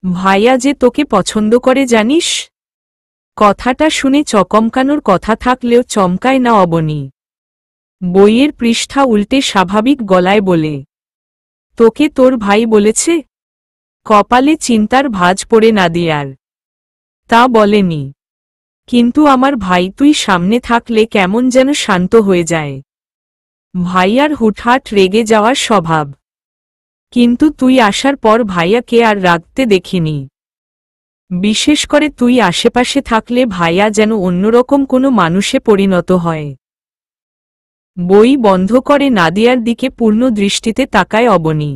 ভাইয়া যে তোকে পছন্দ করে জানিস? কথাটা শুনে চমকানোর কথা থাকলেও চমকায় না অবনী। বইয়ের পৃষ্ঠা উল্টে স্বাভাবিক গলায় বলে, তোকে তোর ভাই বলেছে? কপালে চিন্তার ভাঁজ পড়ে নাদিয়ার। তা বলেনি, কিন্তু আমার ভাই তুই সামনে থাকলে কেমন যেন শান্ত হয়ে যায়। ভাইয়ার হুটহাট রেগে যাওয়ার স্বভাব, কিন্তু তুই আসার পর ভাইয়াকে আর রাগতে দেখিনি। বিশেষ করে তুই আশেপাশে থাকলে ভাইয়া যেন অন্যরকম কোনো মানুষে পরিণত হয়। বই বন্ধ করে নাদিয়ার দিকে পূর্ণ দৃষ্টিতে তাকায় অবনী।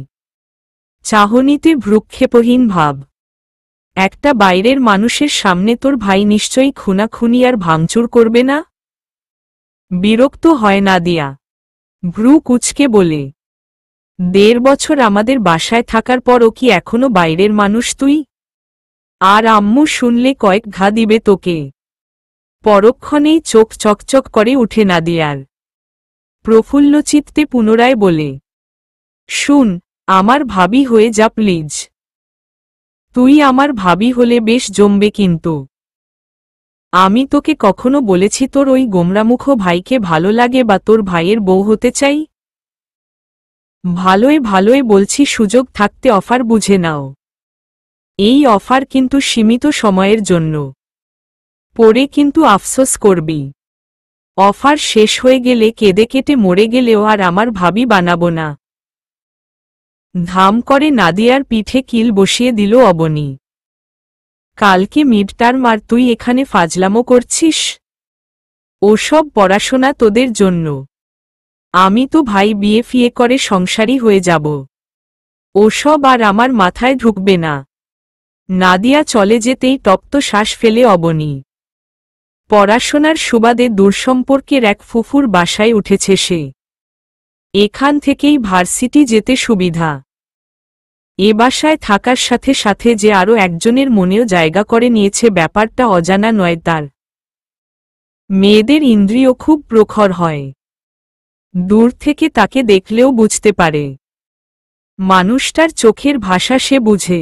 চাহনিতে ভ্রুক্ষেপহীন ভাব। একটা বাইরের মানুষের সামনে তোর ভাই নিশ্চয়ই খুনাখুনি আর ভাঙচুর করবে না? বিরক্ত হয় নাদিয়া, ভ্রু কুঁচকে বলে, ১.৫ বছর আমাদের বাসায় থাকার পরও কি এখনো বাইরের মানুষ তুই? আর আম্মু শুনলে কয়েক ঘা দিবে তোকে। পরক্ষণেই চোখ চকচক করে উঠে নাদিয়ার। প্রফুল্লচিত্তে পুনরায় বলে, শুন, আমার ভাবি হয়ে যা প্লিজ। তুই আমার ভাবি হলে বেশ জমবে কিন্তু। আমি তোকে কখনো বলেছি তোর ওই গোমরামুখ ভাইকে ভালো লাগে বা তোর ভাইয়ের বউ হতে চাই? ভালোয় ভালোয় বলছি, সুযোগ থাকতে অফার বুঝে নাও। এই অফার কিন্তু সীমিত সময়ের জন্য। পরে কিন্তু আফসোস করবি। অফার শেষ হয়ে গেলে কেঁদে কেটে মরে গেলেও আর আমার ভাবি বানাবো না। ধাম করে নাদিয়ার পিঠে কিল বসিয়ে দিল অবনী। কালকে মিডটার্ম আর তুই এখানে ফাজলামো করছিস? ওসব পড়াশোনা তোদের জন্য। আমি তো ভাই বিয়ে ফিয়ে করে সংসারী হয়ে যাব। ওসব আর আমার মাথায় ঢুকবে না। নাদিয়া চলে যেতেই তপ্ত শ্বাস ফেলে অবনী। পড়াশোনার সুবাদে দূরসম্পর্কের এক ফুফুর বাসায় উঠেছে সে। এখান থেকেই ভার্সিটি যেতে সুবিধা। এ বাসায় থাকার সাথে সাথে যে আরও একজনের মনেও জায়গা করে নিয়েছে ব্যাপারটা অজানা নয় তার। মেয়েদের ইন্দ্রিয় খুব প্রখর হয়। দূর থেকে তাকে দেখলেও বুঝতে পারে। মানুষটার চোখের ভাষা সে বুঝে।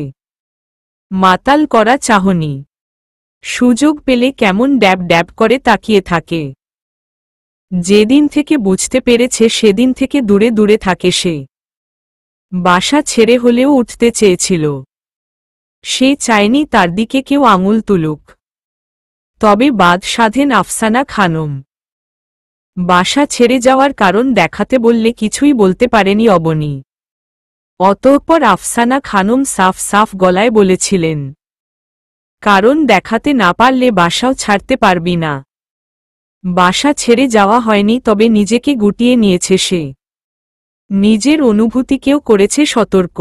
মাতাল করা চাহনি। সুযোগ পেলে কেমন ড্যাব ড্যাব করে তাকিয়ে থাকে। যেদিন থেকে বুঝতে পেরেছে সেদিন থেকে দূরে দূরে থাকে সে। বাসা ছেড়ে হলেও উঠতে চেয়েছিল। সে চায়নি তার দিকে কেউ আঙুল তুলুক। তবে বাদ সাধেন আফসানা খানম। বাসা ছেড়ে যাওয়ার কারণ দেখাতে বললে কিছুই বলতে পারেনি অবনী। অতঃপর আফসানা খানম সাফ সাফ গলায় বলেছিলেন, কারণ দেখাতে না পারলে বাসাও ছাড়তে পারবি না। বাসা ছেড়ে যাওয়া হয়নি, তবে নিজেকে গুটিয়ে নিয়েছে সে। নিজের অনুভূতিকেও করেছে সতর্ক।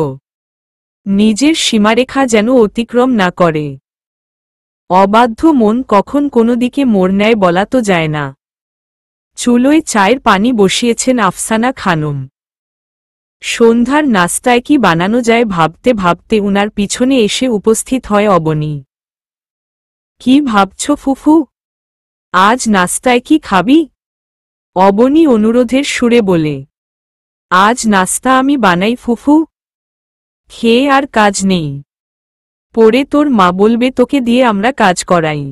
নিজের সীমারেখা যেন অতিক্রম না করে। অবাধ্য মন কখন কোনো দিকে মোড় নেয় বলা তো যায় না। চুলোয় চায়ের পানি বসিয়েছেন আফসানা খানম। সন্ধ্যার নাস্তায় কি বানানো যায় ভাবতে ভাবতে উনার পিছনে এসে উপস্থিত হয় অবনী। কি ভাবছ ফুফু? আজ নাস্তায় কি খাবি? অবনী অনুরোধের সুরে বলে, আজ নাস্তা আমি বানাই ফুফু। খেয়ে আর কাজ নেই। পরে তোর মা বলবে তোকে দিয়ে আমরা কাজ করাই।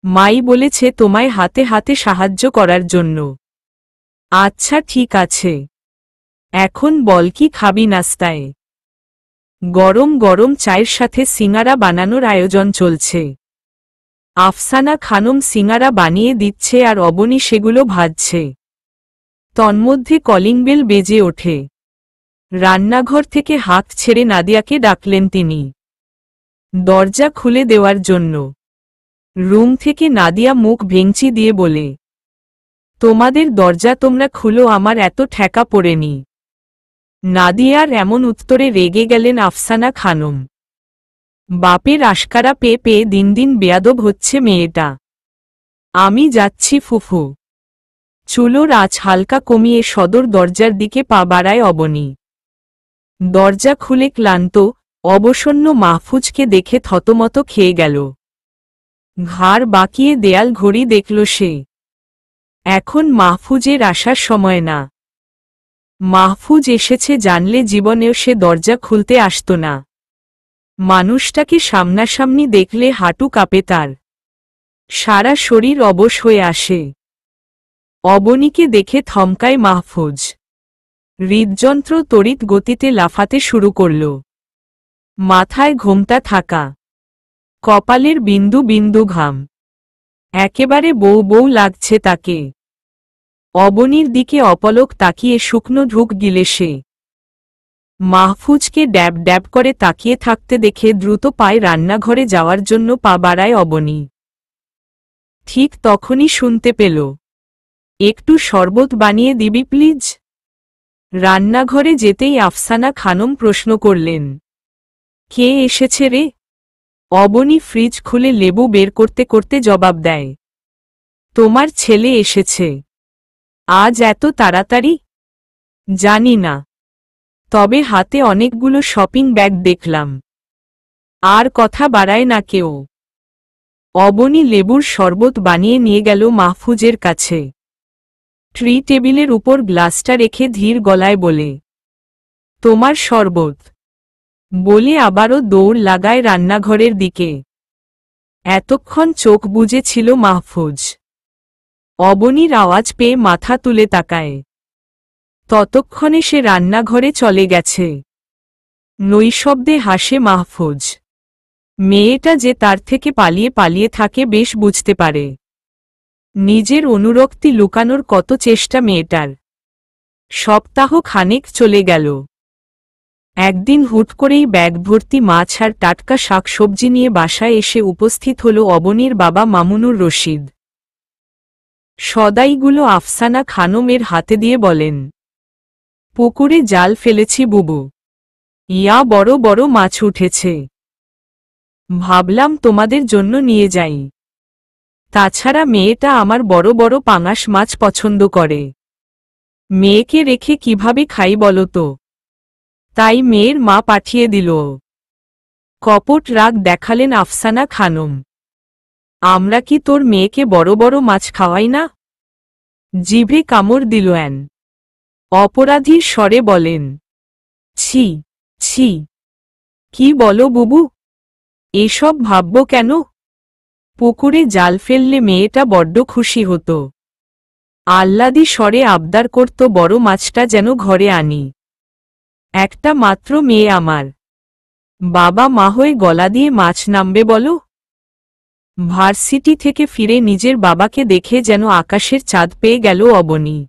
মাই বলেছে তোমায় হাতে হাতে সাহায্য করার জন্য। আচ্ছা ঠিক আছে। এখন বল কি খাবি নাস্তায়? গরম গরম চায়ের সাথে সিঙারা বানানোর আয়োজন চলছে। আফসানা খানম সিঙারা বানিয়ে দিচ্ছে আর অবনী সেগুলো ভাজছে। তন্মধ্যে কলিং বেল বেজে ওঠে। রান্নাঘর থেকে হাত ছেড়ে নাদিয়াকে ডাকলেন তিনি, দরজা খুলে দেওয়ার জন্য। রুম থেকে নাদিয়া মুখ ভেঙচি দিয়ে বলে, তোমাদের দরজা তোমরা খুলো, আমার এত ঠেকা পড়েনি। নাদিয়ার এমন উত্তরে রেগে গেলেন আফসানা খানম। বাপের আশকারা পেয়ে পেয়ে দিন দিন বেয়াদব হচ্ছে মেয়েটা। আমি যাচ্ছি ফুফু। চুলোর আঁচ হালকা কমিয়ে সদর দরজার দিকে পা বাড়ায় অবনী। দরজা খুলে ক্লান্ত অবসন্ন মাহফুজকে দেখে থতমত খেয়ে গেল। ঘাড় বাঁকিয়ে দেয়াল ঘড়ি দেখল সে। এখন মাহফুজের আসার সময় না। মাহফুজ এসেছে জানলে জীবনেও সে দরজা খুলতে আসত না। মানুষটাকে সামনাসামনি দেখলে হাঁটু কাঁপে তার, সারা শরীর অবশ হয়ে আসে। অবনীকে দেখে থমকায় মাহফুজ। হৃদযন্ত্র তড়িৎ গতিতে লাফাতে শুরু করল। মাথায় ঘোমটা থাকা, কপালের বিন্দু বিন্দু ঘাম, একেবারে বউ বউ লাগছে তাকে। অবনীর দিকে অপলক তাকিয়ে শুকনো ঢুক গিলে সে। মাহফুজকে ড্যাব ড্যাব করে তাকিয়ে থাকতে দেখে দ্রুত পায়ে রান্নাঘরে যাওয়ার জন্য পা বাড়ায় অবনী। ঠিক তখনই শুনতে পেল, একটু শরবত বানিয়ে দিবি প্লিজ। রান্নাঘরে যেতেই আফসানা খানম প্রশ্ন করলেন, কে এসেছে রে? অবনী ফ্রিজ খুলে লেবু বের করতে করতে জবাব দেয়, তোমার ছেলে এসেছে। আজ এত তাড়াতাড়ি? জানি না, তবে হাতে অনেকগুলো শপিং ব্যাগ দেখলাম। আর কথা বাড়ায় না কেউ। অবনী লেবুর শরবত বানিয়ে নিয়ে গেল মাহফুজের কাছে। ট্রি টেবিলের উপর গ্লাসটা রেখে ধীর গলায় বলে, তোমার শরবত। বলে আবারও দৌড় লাগায় রান্নাঘরের দিকে। এতক্ষণ চোখ বুজে ছিল মাহফুজ। অবনীর আওয়াজ পেয়ে মাথা তুলে তাকায়। ততক্ষণে সে রান্নাঘরে চলে গেছে। নৈশব্দে হাসে মাহফুজ। মেয়েটা যে তার থেকে পালিয়ে পালিয়ে থাকে বেশ বুঝতে পারে। নিজের অনুরক্তি লুকানোর কত চেষ্টা মেয়েটার। সপ্তাহ খানেক চলে গেল। একদিন হুট করেই ব্যাগ ভর্তি মাছ আর টাটকা শাকসবজি নিয়ে বাসায় এসে উপস্থিত হল অবনীর বাবা মামুনুর রশিদ। সদাইগুলো আফসানা খানমের হাতে দিয়ে বলেন, পুকুরে জাল ফেলেছি বুবু, ইয়া বড় বড় মাছ উঠেছে। ভাবলাম তোমাদের জন্য নিয়ে যাই। তাছাড়া মেয়েটা আমার বড় বড় পাঙাশ মাছ পছন্দ করে। মেয়েকে রেখে কিভাবে খাই বলো তো? তাই মেয়ের মা পাঠিয়ে দিল। কপট রাগ দেখালেন আফসানা খানম। আমরা কি তোর মেয়েকে বড় বড় মাছ খাওয়াই না? জিভে কামড় দিল অ্যান। অপরাধীর স্বরে বলেন, ছি ছি, কি বলো বুবু? এসব ভাবব কেন? পুকুরে জাল ফেললে মেয়েটা বড্ড খুশি হতো। আহ্লাদি স্বরে আবদার করত বড় মাছটা যেন ঘরে আনি। একটা মাত্র মেয়ে আমার, বাবা মা হয়ে গলা দিয়ে মাছ নামবে বলো? ভার্সিটি থেকে ফিরে নিজের বাবাকে দেখে যেন আকাশের চাঁদ পেয়ে গেল অবনী।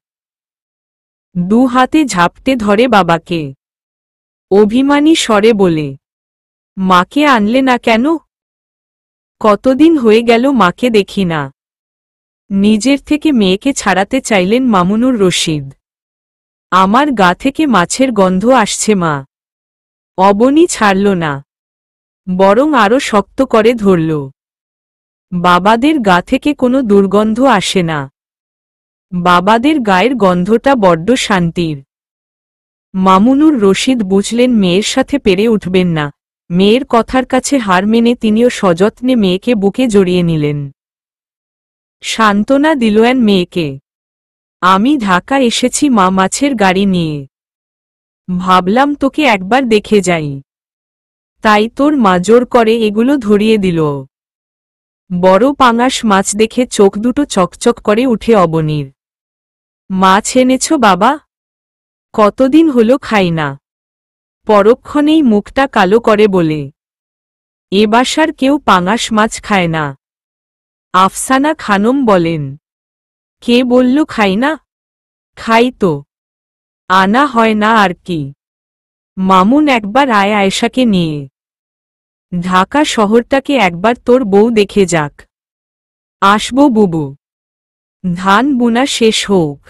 দু হাতে ঝাপটে ধরে বাবাকে। অভিমানী স্বরে বলে, মাকে আনলে না কেন? কতদিন হয়ে গেল মাকে দেখি না। নিজের থেকে মেয়েকে ছাড়াতে চাইলেন মামুনুর রশিদ। আমার গা থেকে মাছের গন্ধ আসছে মা। অবনী ছাড়ল না, বরং আরো শক্ত করে ধরল। বাবাদের গা থেকে কোনো দুর্গন্ধ আসে না। বাবাদের গায়ের গন্ধটা বড্ড শান্তির। মামুনুর রশিদ বুঝলেন মেয়ের সাথে পেরে উঠবেন না। মেয়ের কথার কাছে হার মেনে তিনিও সযত্নে মেয়েকে বুকে জড়িয়ে নিলেন। সান্ত্বনা দিলেন মেয়েকে, আমি ঢাকা এসেছি মা মাছের গাড়ি নিয়ে। ভাবলাম তোকে একবার দেখে যাই। তাই তোর মা জোর করে এগুলো ধরিয়ে দিল। বড় পাঙাশ মাছ দেখে চোখ দুটো চকচক করে উঠে অবনীর। মাছ এনেছ বাবা? কতদিন হলো খাই না। পরক্ষণেই মুখটা কালো করে বলে, এ বাসার কেউ পাঙাশ মাছ খায় না। আফসানা খানম বলেন, কে বলল খাই না? খাই তো, আনা হয় না আর কি। মামুন একবার আয় আয়েশাকে নিয়ে। ঢাকা শহরটাকে একবার তোর বউ দেখে যাক। আসবো বুবু। ধান বুনা শেষ হোক।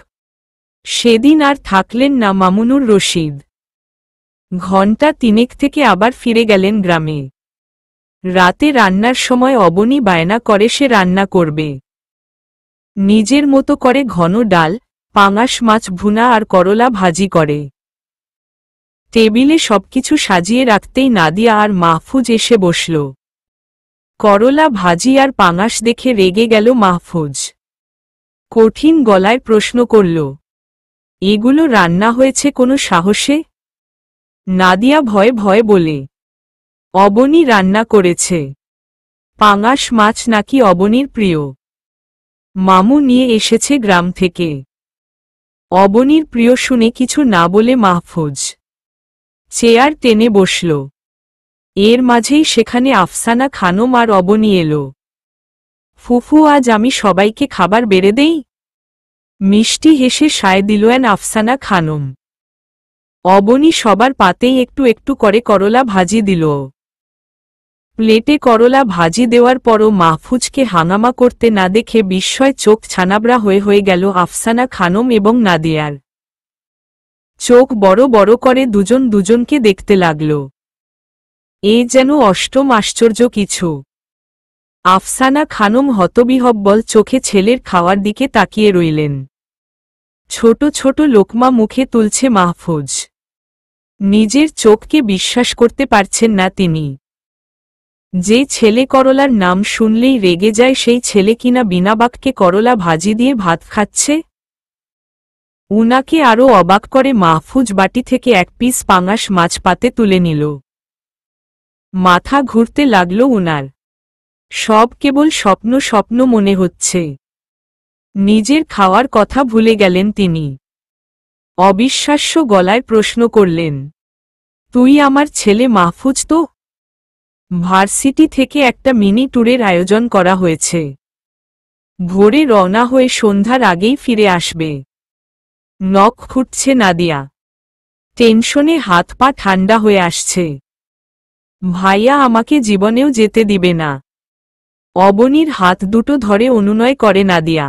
সেদিন আর থাকলেন না মামুনুর রশিদ। ঘণ্টা তিনেক থেকে আবার ফিরে গেলেন গ্রামে। রাতে রান্নার সময় অবনী বায়না করে সে রান্না করবে। নিজের মতো করে ঘন ডাল, পাঙাশ মাছ ভুনা আর করলা ভাজি করে। টেবিলে সবকিছু সাজিয়ে রাখতেই নাদিয়া আর মাহফুজ এসে বসল। করলা ভাজি আর পাঙাশ দেখে রেগে গেল মাহফুজ। কঠিন গলায় প্রশ্ন করল, এগুলো রান্না হয়েছে কোনো সাহসে? নাদিয়া ভয়ে ভয়ে বলে, অবনী রান্না করেছে। পাঙাশ মাছ নাকি অবনীর প্রিয়। মামু নিয়ে এসেছে গ্রাম থেকে। অবনীর প্রিয় শুনে কিছু না বলে মাহফুজ চেয়ার টেনে বসল। এর মাঝেই সেখানে আফসানা খানম আর অবনী এলো। ফুফু, আজ আমি সবাইকে খাবার বেড়ে দেই? মিষ্টি হেসে সায় দিলেন আফসানা খানম। অবনী সবার পাতেই একটু একটু করে করলা ভাজি দিল। প্লেটে করলা ভাজি দেওয়ার পরও মাহফুজকে হাঙ্গামা করতে না দেখে বিস্ময় চোখ ছানাবড়া হয়ে গেল আফসানা খানম এবং নাদিয়ার। চোখ বড় বড় করে দুজন দুজনকে দেখতে লাগল। এ যেন অষ্টম আশ্চর্য কিছু। আফসানা খানম হতবিহ্বল চোখে ছেলের খাওয়ার দিকে তাকিয়ে রইলেন। ছোট ছোট লোকমা মুখে তুলছে মাহফুজ। নিজের চোখকে বিশ্বাস করতে পারছেন না তিনি। যে ছেলে করলার নাম শুনলেই রেগে যায় সেই ছেলে কিনা বিনা বাক্যে করলা ভাজি দিয়ে ভাত খাচ্ছে। উনাকে আরও অবাক করে মাহফুজ বাটি থেকে এক পিস পাঙাশ মাছ পাতে তুলে নিল। মাথা ঘুরতে লাগল উনার। সব কেবল স্বপ্ন স্বপ্ন মনে হচ্ছে। নিজের খাওয়ার কথা ভুলে গেলেন তিনি। অবিশ্বাস্য গলায় প্রশ্ন করলেন, তুই আমার ছেলে মাহফুজ তো? ভার্সিটি থেকে একটা মিনি ট্যুরের আয়োজন করা হয়েছে। ভোরে রওনা হয়ে সন্ধ্যার আগেই ফিরে আসবে। নখ খুঁটছে নাদিয়া। টেনশনে হাত পা ঠান্ডা হয়ে আসছে। ভাইয়া আমাকে জীবনেও যেতে দিবে না। অবনীর হাত দুটো ধরে অনুনয় করে নাদিয়া।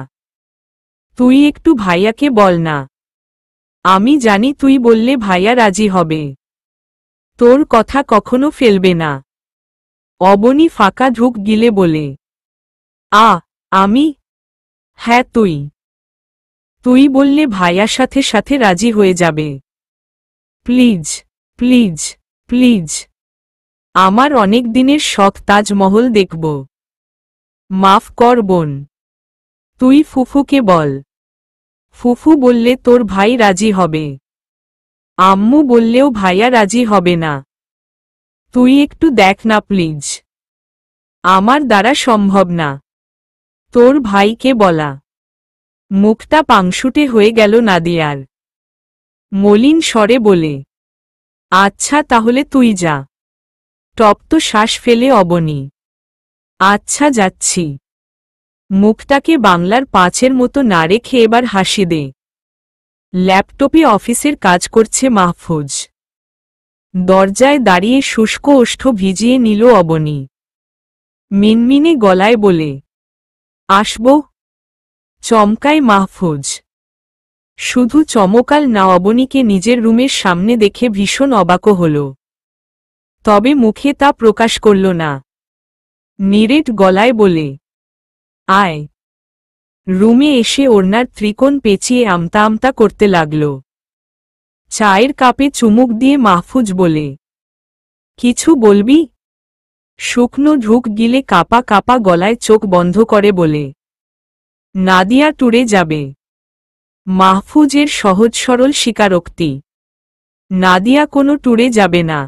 তুই একটু ভাইয়াকে বল না। আমি জানি তুই বললে ভাইয়া রাজি হবে। তোর কথা কখনো ফেলবে না। অবনী ফাঁকা ঢুক গিলে বলে, আমি? হ্যাঁ তুই। তুই বললে ভাইয়ার সাথে সাথে রাজি হয়ে যাবে। Please please please. আমার অনেক দিনের শখ তাজমহল দেখব। মাফ কর বোন। তুই ফুফুকে বল। ফুফু বললে তোর ভাই রাজি হবে। আম্মু বললেও ভাইয়া রাজি হবে না। তুই একটু দেখ না প্লিজ। আমার দ্বারা সম্ভব না। তোর ভাইকে বলা। মুখটা পাংশুটে হয়ে গেল নাদিয়ার। মলিন স্বরে বলে, আচ্ছা তাহলে তুই যা। তপ্ত শ্বাস ফেলে অবনী, আচ্ছা যাচ্ছি। মুখটাকে বাংলার পাঁচের মতো না রেখে এবার হাসি দে। ল্যাপটপে অফিসের কাজ করছে মাহফুজ। দরজায় দাঁড়িয়ে শুষ্ক ওষ্ঠ ভিজিয়ে নিল অবনী। মিনমিনে গলায় বলে, আসব? চমকায় মাহফুজ। শুধু চমকাল না, অবনীকে নিজের রুমের সামনে দেখে ভীষণ অবাকও হল। তবে মুখে তা প্রকাশ করল না। নিরেট গলায় বলে, আয়। রুমে এসে ওড়নার ত্রিকোণ পেঁচিয়ে আমতা আমতা করতে লাগল। চায়ের কাপে চুমুক দিয়ে মাহফুজ বলে, কিছু বলবি? শুকনো ঢুক গিলে কাপা কাপা গলায় চোখ বন্ধ করে বলে, নাদিয়া ট্যুরে যাবে। মাহফুজের সহজ সরল স্বীকারোক্তি। নাদিয়া কোনো ট্যুরে যাবে না।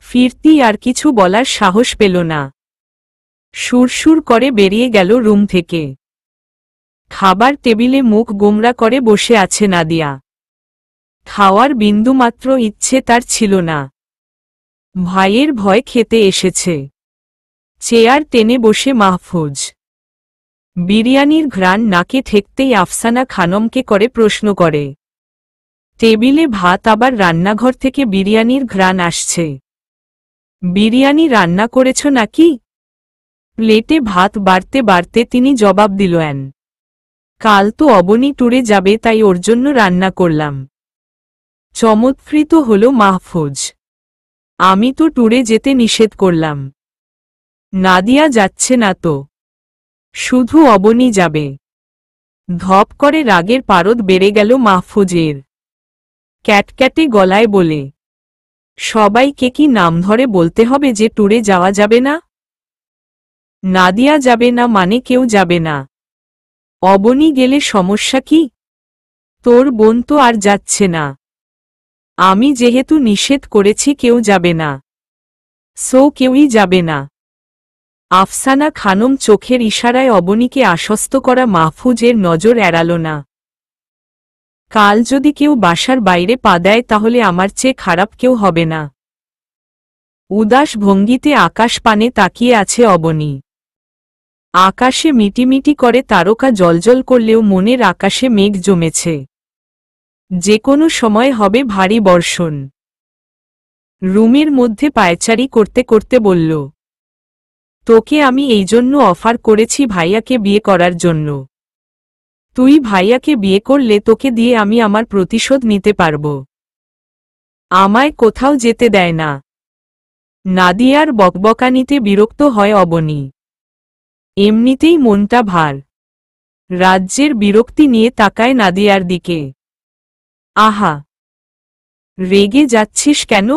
ফিরতি আর কিছু বলার সাহস পেল না। সুরসুর করে বেরিয়ে গেল রুম থেকে। খাবার টেবিলে মুখ গোমরা করে বসে আছে নাদিয়া। খাওয়ার বিন্দুমাত্র ইচ্ছে তার ছিল না। ভাইয়ের ভয় খেতে এসেছে। চেয়ার টেনে বসে মাহফুজ। বিরিয়ানির ঘ্রাণ নাকে ঠেকতেই আফসানা খানমকে করে প্রশ্ন করে। টেবিলে ভাত, আবার রান্নাঘর থেকে বিরিয়ানির ঘ্রাণ আসছে। বিরিয়ানি রান্না করেছ নাকি? প্লেটে ভাত বাড়তে বাড়তে তিনি জবাব দিলেন, কাল তো অবনী ট্যুরে যাবে, তাই ওর জন্য রান্না করলাম। চমৎকৃত হল মাহফুজ। আমি তো ট্যুরে যেতে নিষেধ করলাম। নাদিয়া যাচ্ছে না তো? শুধু অবনী যাবে। ধপ করে রাগের পারদ বেড়ে গেল মাহফুজের। ক্যাটক্যাটে গলায় বলে, সবাইকে কি নাম ধরে বলতে হবে যে ট্যুরে যাওয়া যাবে না? নাদিয়া যাবে না মানে কেউ যাবে না। অবনী গেলে সমস্যা কি? তোর বোন তো আর যাচ্ছে না। আমি যেহেতু নিষেধ করেছি কেউ যাবে না। সো কেউই যাবে না। আফসানা খানম চোখের ইশারায় অবনীকে আশ্বস্ত করা মাহফুজের নজর এড়াল না। কাল যদি কেউ বাসার বাইরে পা দেয় তাহলে আমার চেয়ে খারাপ কেউ হবে না। উদাস ভঙ্গিতে আকাশ পানে তাকিয়ে আছে অবনী। আকাশে মিটিমিটি করে তারকা জ্বলজ্বল করলেও মনের আকাশে মেঘ জমেছে। যে কোনো সময় হবে ভারী বর্ষণ। রুমের মধ্যে পায়চারি করতে করতে বলল, তোকে আমি এই জন্য অফার করেছি ভাইয়াকে বিয়ে করার জন্য। তুই ভাইয়াকে বিয়ে করলে তোকে দিয়ে আমি আমার প্রতিশোধ নিতে পারব। আমায় কোথাও যেতে দেয় না। নাদিয়ার বকবকানিতে বিরক্ত হয় অবনী। এমনিতেই মনটা ভার। রাজ্যের বিরক্তি নিয়ে তাকায় নাদিয়ার দিকে। আহা, রেগে যাচ্ছিস কেন?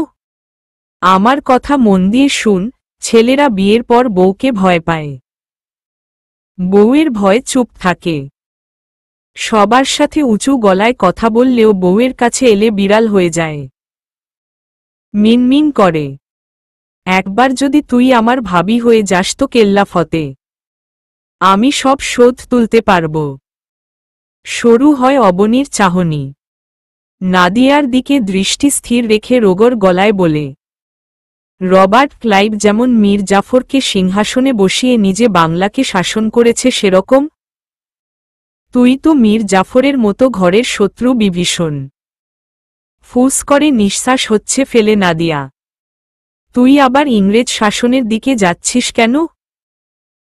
আমার কথা মন দিয়ে শুন, ছেলেরা বিয়ের পর বউকে ভয় পায়। বউয়ের ভয় চুপ থাকে। সবার সাথে উঁচু গলায় কথা বললেও বউয়ের কাছে এলে বিড়াল হয়ে যায়। মিনমিন করে। একবার যদি তুই আমার ভাবি হয়ে যাস তো কেল্লা ফতে। আমি সব শোধ তুলতে পারব। শুরু হয় অবনীর চাহনি। নাদিয়ার দিকে দৃষ্টি স্থির রেখে রোগর গলায় বলে, রবার্ট ক্লাইভ যেমন মীর জাফরকে সিংহাসনে বসিয়ে নিজে বাংলাকে শাসন করেছে সেরকম? তুই তো মীর জাফরের মতো ঘরের শত্রু বিভীষণ। ফুস করে নিঃশ্বাস হচ্ছে ফেলে নাদিয়া। তুই আবার ইংরেজ শাসনের দিকে যাচ্ছিস কেন?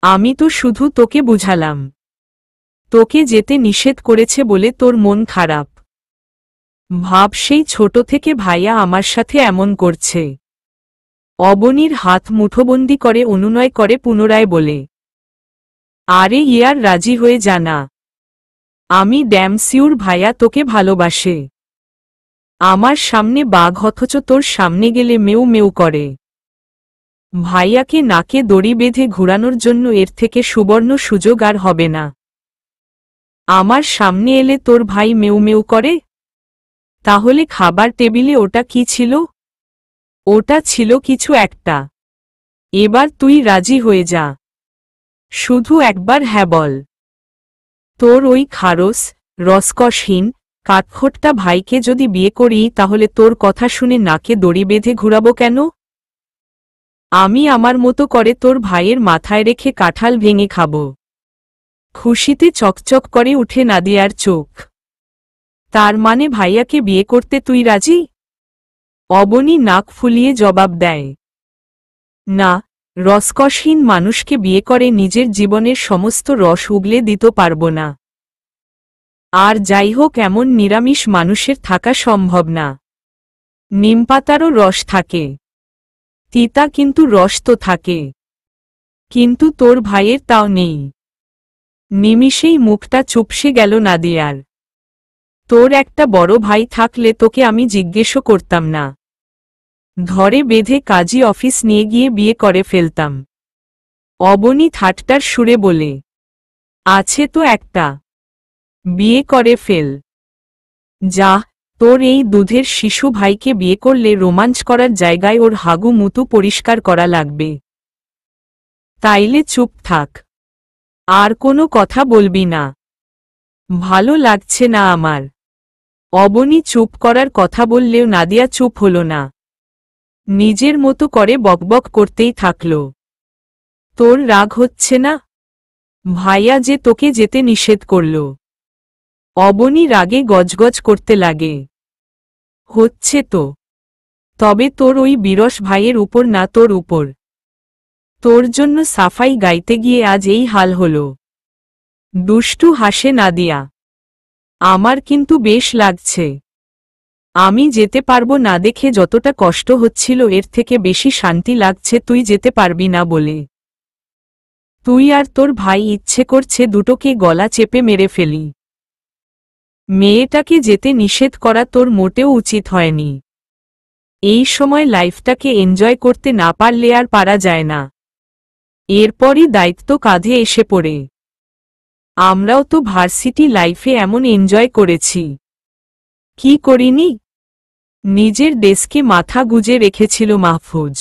আমি তো শুধু তোকে বুঝালাম। তোকে যেতে নিষেধ করেছে বলে তোর মন খারাপ। ভাব সেই ছোট থেকে ভাইয়া আমার সাথে এমন করছে। অবনীর হাত মুঠোবন্দি করে অনুনয় করে পুনরায় বলে, আরে ইয়ার রাজি হয়ে জানা। আমি ড্যাম সিউর ভাইয়া তোকে ভালোবাসে। আমার সামনে বাঘ অথচ তোর সামনে গেলে মেউ মেউ করে। ভাইয়াকে নাকে দড়ি বেঁধে ঘুরানোর জন্য এর থেকে সুবর্ণ সুযোগ আর হবে না। আমার সামনে এলে তোর ভাই মেউ মেউ করে? তাহলে খাবার টেবিলে ওটা কি ছিল? ওটা ছিল কিছু একটা। এবার তুই রাজি হয়ে যা। শুধু একবার হ্যাঁ বল। তোর ওই খারস, রসকসহীন, কাঠখোট্টা ভাইকে যদি বিয়ে করি তাহলে তোর কথা শুনে নাকে দড়ি বেঁধে ঘুরাবো কেন? আমি আমার মতো করে তোর ভাইয়ের মাথায় রেখে কাঁঠাল ভেঙে খাব। খুশিতে চকচক করে উঠে নাদিয়ার চোখ। তার মানে ভাইয়াকে বিয়ে করতে তুই রাজি? অবনী নাক ফুলিয়ে জবাব দেয়, না, রসকসহীন মানুষকে বিয়ে করে নিজের জীবনের সমস্ত রস উগলে দিতে পারব না। আর যাই হোক এমন নিরামিষ মানুষের থাকা সম্ভব না। নিমপাতারও রস থাকে। তিতা কিন্তু রস তো থাকে। কিন্তু তোর ভাইয়ের তাও নেই। নিমিষেই মুখটা চুপসে গেল নাদিয়ার। তোর একটা বড় ভাই থাকলে তোকে আমি জিজ্ঞেসও করতাম না। ধরে বেঁধে কাজী অফিস নিয়ে গিয়ে বিয়ে করে ফেলতাম। অবনী ঠাট্টার সুরে বলে, আছে তো একটা। বিয়ে করে ফেল। যা, তোর এই দুধের শিশু ভাইকে বিয়ে করলে রোমাঞ্চ করার জায়গায় ওর হাগু মুতু পরিষ্কার করা লাগবে। তাইলে চুপ থাক। আর কোনো কথা বলবি না। ভালো লাগছে না আমার। অবনী চুপ করার কথা বললেও নাদিয়া চুপ হল না। নিজের মতো করে বকবক করতেই থাকল। তোর রাগ হচ্ছে না? ভাইয়া যে তোকে যেতে নিষেধ করল। অবনী রাগে গজগজ করতে লাগে। হচ্ছে তো। তবে তোর ওই বিরস ভাইয়ের উপর না, তোর উপর। তোর জন্য সাফাই গাইতে গিয়ে আজ এই হাল হল। দুষ্টু হাসে নাদিয়া। আমার কিন্তু বেশ লাগছে। আমি যেতে পারবো না দেখে যতটা কষ্ট হচ্ছিল এর থেকে বেশি শান্তি লাগছে তুই যেতে পারবি না বলে। তুই আর তোর ভাই ইচ্ছে করছে দুটোকে গলা চেপে মেরে ফেলি। মেয়েটাকে যেতে নিষেধ করা তোর মোটেও উচিত হয়নি। এই সময় লাইফটাকে এনজয় করতে না পারলে আর পারা যায় না। এরপরই দায়িত্ব কাঁধে এসে পড়ে। আমরাও তো ভার্সিটি লাইফে এমন এনজয় করেছি। কি করিনি? নিজের ডেস্কে মাথা গুজে রেখেছিল মাহফুজ।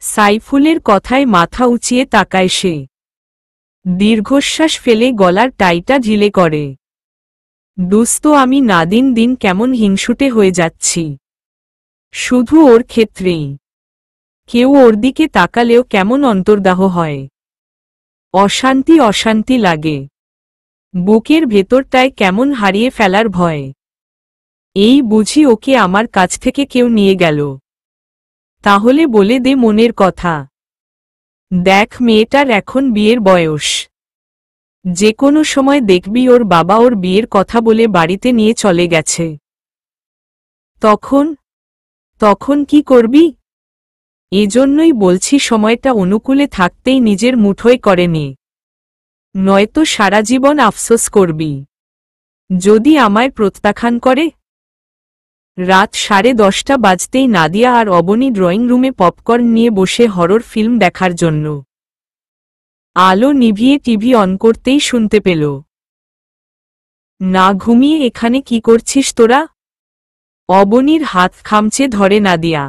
সাইফুলের কথায় মাথা উঁচিয়ে তাকায় সে। দীর্ঘশ্বাস ফেলে গলার টাইটা ঢিলে করে। দোস্ত, আমি না দিন দিন কেমন হিংসুটে হয়ে যাচ্ছি। শুধু ওর ক্ষেত্রেই। কেউ ওর দিকে তাকালেও কেমন অন্তর্দাহ হয়। অশান্তি অশান্তি লাগে। বুকের ভেতরটায় কেমন হারিয়ে ফেলার ভয়। এই বুঝি ওকে আমার কাছ থেকে কেউ নিয়ে গেল। তাহলে বলে দে মনের কথা। দেখ, মেয়েটার এখন বিয়ের বয়স। যে কোনো সময় দেখবি ওর বাবা ওর বিয়ের কথা বলে বাড়িতে নিয়ে চলে গেছে। তখন কি করবি? এজন্যই বলছি, সময়টা অনুকূলে থাকতেই নিজের মুঠোয় করে নে, নয়তো সারা জীবন আফসোস করবি যদি আমায় প্রত্যাখ্যান করে। রাত 10:30 বাজতেই নাদিয়া আর অবনী ড্রয়িং রুমে পপকর্ন নিয়ে বসে হরর ফিল্ম দেখার জন্য। আলো নিভিয়ে টিভি অন করতেই শুনতে পেল, না ঘুমিয়ে এখানে কি করছিস তোরা? অবনীর হাত খামচে ধরে নাদিয়া।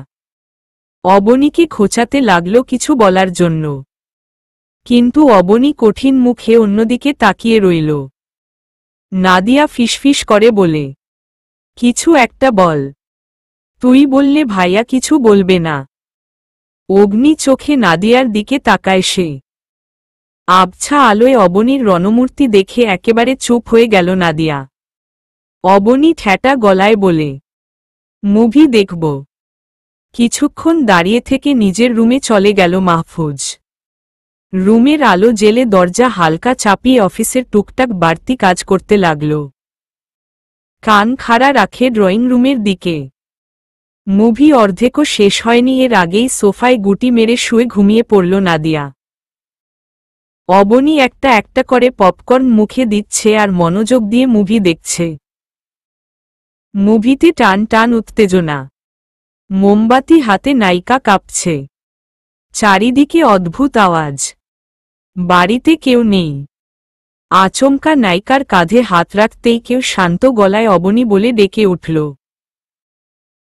অবনীকে খোঁচাতে লাগল কিছু বলার জন্য, কিন্তু অবনী কঠিন মুখে অন্যদিকে তাকিয়ে রইল। নাদিয়া ফিসফিস করে বলে, কিছু একটা বল। তুই বললে ভাইয়া কিছু বলবে না। অগ্নি চোখে নাদিয়ার দিকে তাকায় সে। আবছা আলোয় অবনীর রণমূর্তি দেখে একেবারে চুপ হয়ে গেল নাদিয়া। অবনী ঠেটা গলায় বলে, মুভি দেখব। কিছুক্ষণ দাঁড়িয়ে থেকে নিজের রুমে চলে গেল মাহফুজ। রুমের আলো জেলে দরজা হালকা চাপিয়ে অফিসের টুকটাক বাড়তি কাজ করতে লাগল। কান খাড়া রাখে ড্রয়িং রুমের দিকে। মুভি অর্ধেকও শেষ হয়নি, এর আগেই সোফায় গুটি মেরে শুয়ে ঘুমিয়ে পড়ল নাদিয়া। অবনী একটা একটা করে পপকর্ন মুখে দিচ্ছে আর মনোযোগ দিয়ে মুভি দেখছে। মুভিতে টান টান উত্তেজনা। মোমবাতি হাতে নায়িকা কাঁপছে। চারিদিকে অদ্ভুত আওয়াজ। বাড়িতে কেউ নেই। আচমকা নায়িকার কাঁধে হাত রাখতেই কেউ শান্ত গলায় অবনী বলে ডেকে উঠল।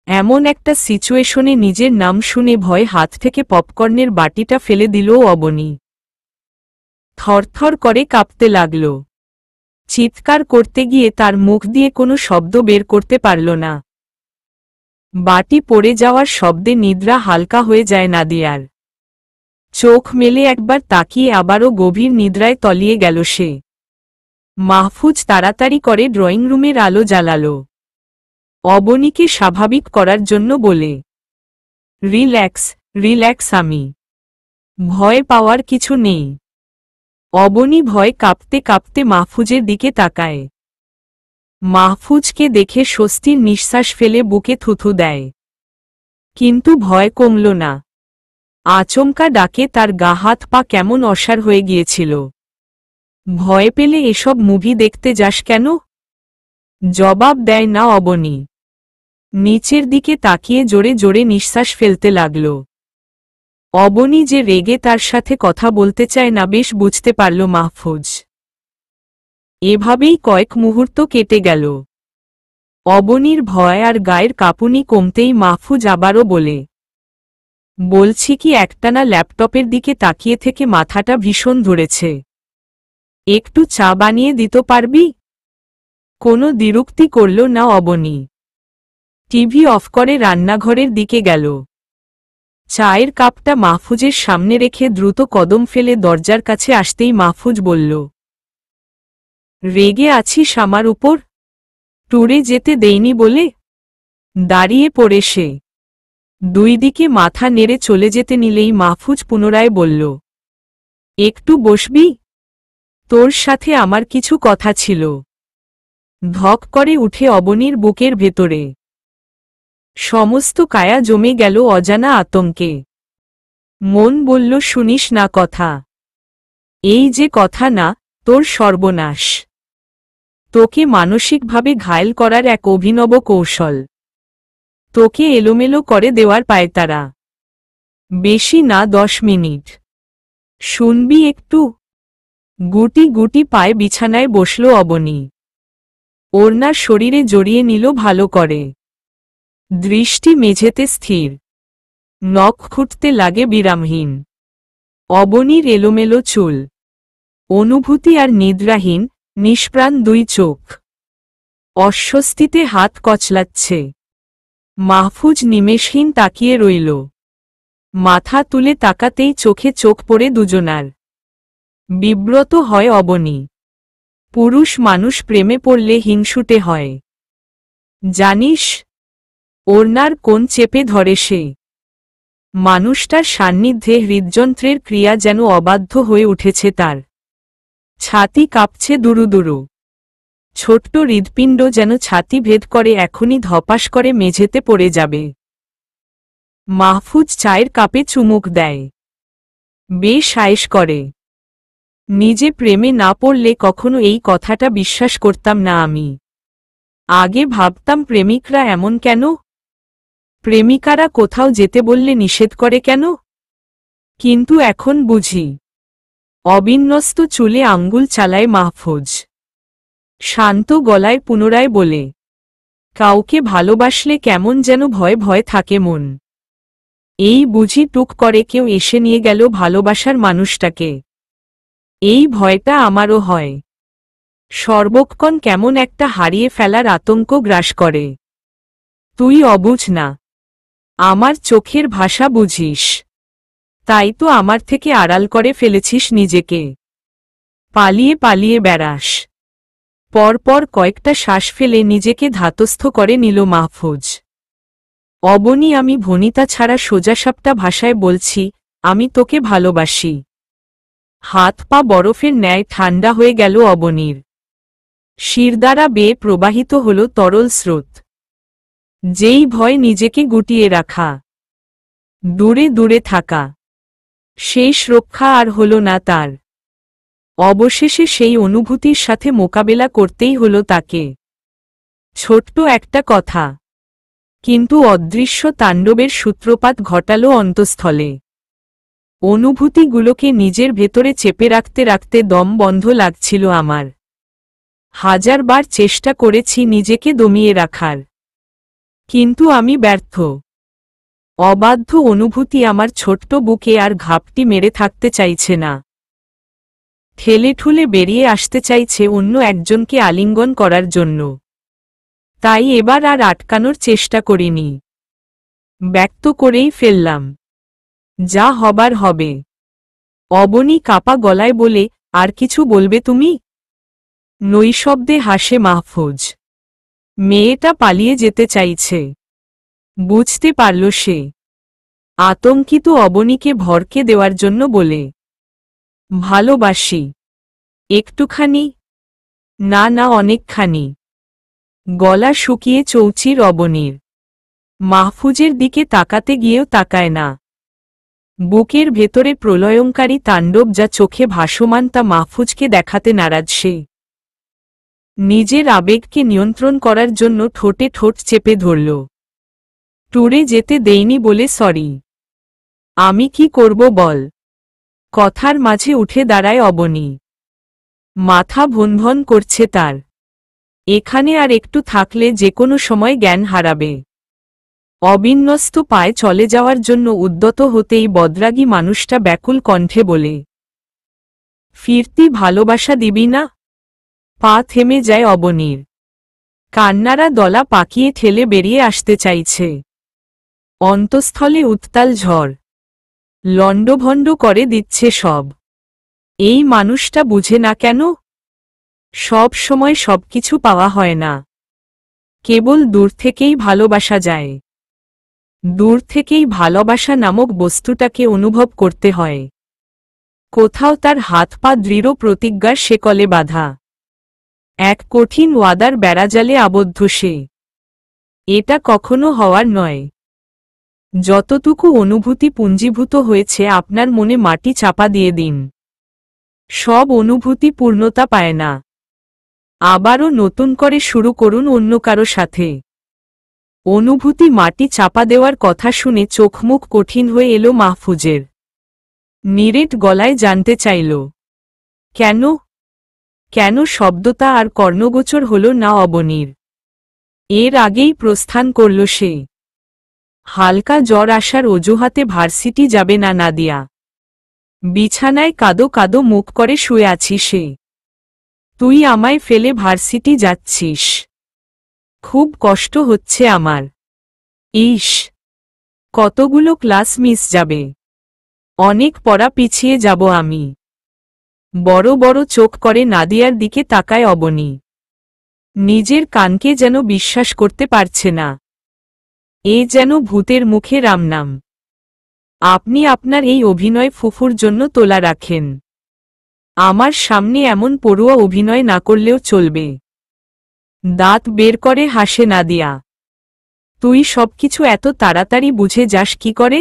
এমন একটা সিচুয়েশনে নিজের নাম শুনে ভয় হাত থেকে পপকর্নের বাটিটা ফেলে দিল অবনী। থরথর করে কাঁপতে লাগল। চিৎকার করতে গিয়ে তার মুখ দিয়ে কোনো শব্দ বের করতে পারল না। বাটি পড়ে যাওয়ার শব্দে নিদ্রা হালকা হয়ে যায় নাদিয়ার। চোখ মেলে একবার তাকিয়ে আবারও গভীর নিদ্রায় তলিয়ে গেল সে। মাহফুজ তাড়াতাড়ি করে ড্রয়িং রুমের আলো জ্বালাল। অবনীকে স্বাভাবিক করার জন্য বলে, রিল্যাক্স রিল্যাক্স, আমি। ভয় পাওয়ার কিছু নেই। অবনী ভয় কাঁপতে কাঁপতে মাহফুজের দিকে তাকায়। মাহফুজকে দেখে স্বস্তির নিঃশ্বাস ফেলে বুকে থুথু দেয়। কিন্তু ভয় কমল না। আচমকা ডাকে তার গা হাত পা কেমন অসাড় হয়ে গিয়েছিল। ভয় পেলে এসব মুভি দেখতে যাস কেন? জবাব দেয় না অবনী। নিচের দিকে তাকিয়ে জোরে জোরে নিঃশ্বাস ফেলতে লাগল। অবনী যে রেগে তার সাথে কথা বলতে চায় না বেশ বুঝতে পারল মাহফুজ। এভাবেই কয়েক মুহূর্ত কেটে গেল। অবনীর ভয় আর গায়ের কাঁপুনি কমতেই মাহফুজ আবারও বলে, বলছি কি, একটানা ল্যাপটপের দিকে তাকিয়ে থেকে মাথাটা ভীষণ ধরেছে। একটু চা বানিয়ে দিতে পারবি? কোনো দ্বিরুক্তি করল না অবনী। টিভি অফ করে রান্নাঘরের দিকে গেল। চায়ের কাপটা মাহফুজের সামনে রেখে দ্রুত কদম ফেলে দরজার কাছে আসতেই মাহফুজ বলল, রেগে আছিস আমার উপর? ট্যুরে যেতে দেইনি বলে? দাঁড়িয়ে পড়ে সে। দুই দিকে মাথা নেড়ে চলে যেতে নিলেই মাহফুজ পুনরায় বলল, একটু বসবি? তোর সাথে আমার কিছু কথা ছিল। ধক করে উঠে অবনীর বুকের ভেতরে। সমস্ত কায়া জমে গেল অজানা আতঙ্কে। মন বলল, শুনিস না কথা। এই যে কথা না, তোর সর্বনাশ। তোকে মানসিকভাবে ঘায়েল করার এক অভিনব কৌশল। তোকে এলোমেলো করে দেওয়ার পায়তারা। বেশি না 10 মিনিট। শুনবি একটু? গুটি গুটি পায়ে বিছানায় বসল অবনী। ওড়না শরীরে জড়িয়ে নিল ভালো করে। দৃষ্টি মেঝেতে স্থির। নখ খুঁটতে লাগে বিরামহীন। অবনীর এলোমেলো চুল, অনুভূতি আর নিদ্রাহীন নিষ্প্রাণ দুই চোখ। অস্বস্তিতে হাত কচলাচ্ছে। মাহফুজ নিমেষহীন তাকিয়ে রইল। মাথা তুলে তাকাতেই চোখে চোখ পড়ে দুজনার। বিব্রত হয় অবনী। পুরুষ মানুষ প্রেমে পড়লে হিংসুটে হয়। জানিস, ওড়নার কোণ চেপে ধরে সে। মানুষটার সান্নিধ্যে হৃদযন্ত্রের ক্রিয়া যেন অবাধ্য হয়ে উঠেছে তার। ছাতি কাঁপছে দুরুদুরু। ছোট্ট হৃৎপিণ্ড যেন ছাতি ভেদ করে এখনই ধপাস করে মেঝেতে পড়ে যাবে। মাহফুজ চায়ের কাপে চুমুক দেয়। বেশ আয়েশ করে। নিজে প্রেমে না পড়লে কখনো এই কথাটা বিশ্বাস করতাম না আমি। আগে ভাবতাম প্রেমিকরা এমন কেন, প্রেমিকারা কোথাও যেতে বললে নিষেধ করে কেন, কিন্তু এখন বুঝি। অবিন্যস্ত চুলে আঙ্গুল চালায় মাহফুজ। শান্ত গলায় পুনরায় বলে, কাউকে ভালোবাসলে কেমন যেন ভয় ভয় থাকে মন। এই বুঝি টুক করে কেউ এসে নিয়ে গেল ভালোবাসার মানুষটাকে। এই ভয়টা আমারও হয়। সর্বক্ষণ কেমন একটা হারিয়ে ফেলার আতঙ্ক গ্রাস করে। তুই অবুঝ না, আমার চোখের ভাষা বুঝিস, তাই তো আমার থেকে আড়াল করে ফেলেছিস নিজেকে। পালিয়ে পালিয়ে বেড়াস। পরপর কয়েকটা শ্বাস ফেলে নিজেকে ধাতস্থ করে নিল মাহফুজ। অবনী, আমি ভনিতা ছাড়া সোজাসাপটা ভাষায় বলছি, আমি তোকে ভালোবাসি। হাত পা বরফের ন্যায় ঠান্ডা হয়ে গেল অবনীর। শিরদাঁড়া বেয়ে প্রবাহিত হল তরল স্রোত। যেই ভয় নিজেকে গুটিয়ে রাখা, দূরে দূরে থাকা, শেষ রক্ষা আর হল না তার। অবশেষে সেই অনুভূতির সাথে মোকাবেলা করতেই হল তাকে। ছোট্ট একটা কথা, কিন্তু অদৃশ্য তাণ্ডবের সূত্রপাত ঘটালো অন্তঃস্থলে। অনুভূতিগুলোকে নিজের ভেতরে চেপে রাখতে রাখতে দম বন্ধ লাগছিল আমার। হাজারবার চেষ্টা করেছি নিজেকে দমিয়ে রাখার, কিন্তু আমি ব্যর্থ। অবাধ্য অনুভূতি আমার ছোট্ট বুকে আর ঘাপটি মেরে থাকতে চাইছে না। ঠেলে ঠুলে বেরিয়ে আসতে চাইছে অন্য একজনকে আলিঙ্গন করার জন্য। তাই এবার আর আটকানোর চেষ্টা করিনি, ব্যক্ত করেই ফেললাম, যা হবার হবে। অবনী কাপা গলায় বলে, আর কিছু বলবে তুমি? নৈশব্দে হাসে মাহফুজ। মেয়েটা পালিয়ে যেতে চাইছে, বুঝতে পারল সে। আতঙ্কিত অবনীকে ভরকে দেওয়ার জন্য বলে, ভালোবাসি। একটুখানি? না না, অনেকখানি। গলা শুকিয়ে চৌচির অবনীর। মাহফুজের দিকে তাকাতে গিয়েও তাকায় না। বুকের ভেতরে প্রলয়ঙ্কারী তাণ্ডব যা চোখে ভাসমান তা মাহফুজকে দেখাতে নারাজ সে। নিজের আবেগকে নিয়ন্ত্রণ করার জন্য ঠোঁটে ঠোঁট চেপে ধরল। ট্যুরে যেতে দেইনি বলে সরি। আমি কি করব বল? কথার মাঝে উঠে দাঁড়ায় অবনী। মাথা ভনভন করছে তার। এখানে আর একটু থাকলে যে কোনো সময় জ্ঞান হারাবে। অবিন্যস্ত পায়ে চলে যাওয়ার জন্য উদ্যত হতেই বদরাগী মানুষটা ব্যাকুল কণ্ঠে বলে, ফিরতি ভালোবাসা দিবি না? পা থেমে যায় অবনীর। কান্নারা দলা পাকিয়ে ঠেলে বেরিয়ে আসতে চাইছে। অন্তঃস্থলে উত্তাল ঝড় লণ্ডভণ্ড করে দিচ্ছে সব। এই মানুষটা বুঝে না কেন? সব সময় সবকিছু পাওয়া হয় না, কেবল দূর থেকেই ভালোবাসা যায়। দূর থেকেই ভালোবাসা নামক বস্তুটাকে অনুভব করতে হয়। কোথাও তার হাত পা দৃঢ় প্রতিজ্ঞার শেকলে বাঁধা। এক কঠিন ওয়াদার বেড়াজালে আবদ্ধ সে। এটা কখনো হওয়ার নয়। যতটুকু অনুভূতি পুঞ্জীভূত হয়েছে আপনার মনে মাটি চাপা দিয়ে দিন। সব অনুভূতি পূর্ণতা পায় না। আবারও নতুন করে শুরু করুন অন্য কারো সাথে। অনুভূতি মাটি চাপা দেওয়ার কথা শুনে চোখমুখ কঠিন হয়ে এলো মাহফুজের। নিরেট গলায় জানতে চাইল, কেন? কেন শব্দটা আর কর্ণগোচর হল না অবনীর। এর আগেই প্রস্থান করল সে। হালকা জ্বর আসার অজুহাতে ভার্সিটি যাবে না নাদিয়া। বিছানায় কাদো কাদো মুখ করে শুয়ে আছি সে। তুই আমায় ফেলে ভার্সিটি যাচ্ছিস? খুব কষ্ট হচ্ছে আমার। ইস, কতগুলো ক্লাস মিস যাবে। অনেক পড়া পিছিয়ে যাব আমি। বড় বড় চোখ করে নাদিয়ার দিকে তাকায় অবনী। নিজের কানকে যেন বিশ্বাস করতে পারছে না। এ যেন ভূতের মুখে রামনাম। আপনি আপনার এই অভিনয় ফুফুর জন্য তোলা রাখেন। আমার সামনে এমন পড়ুয়া অভিনয় না করলেও চলবে। দাঁত বের করে হাসে নাদিয়া। তুই সবকিছু এত তাড়াতাড়ি বুঝে যাস কি করে?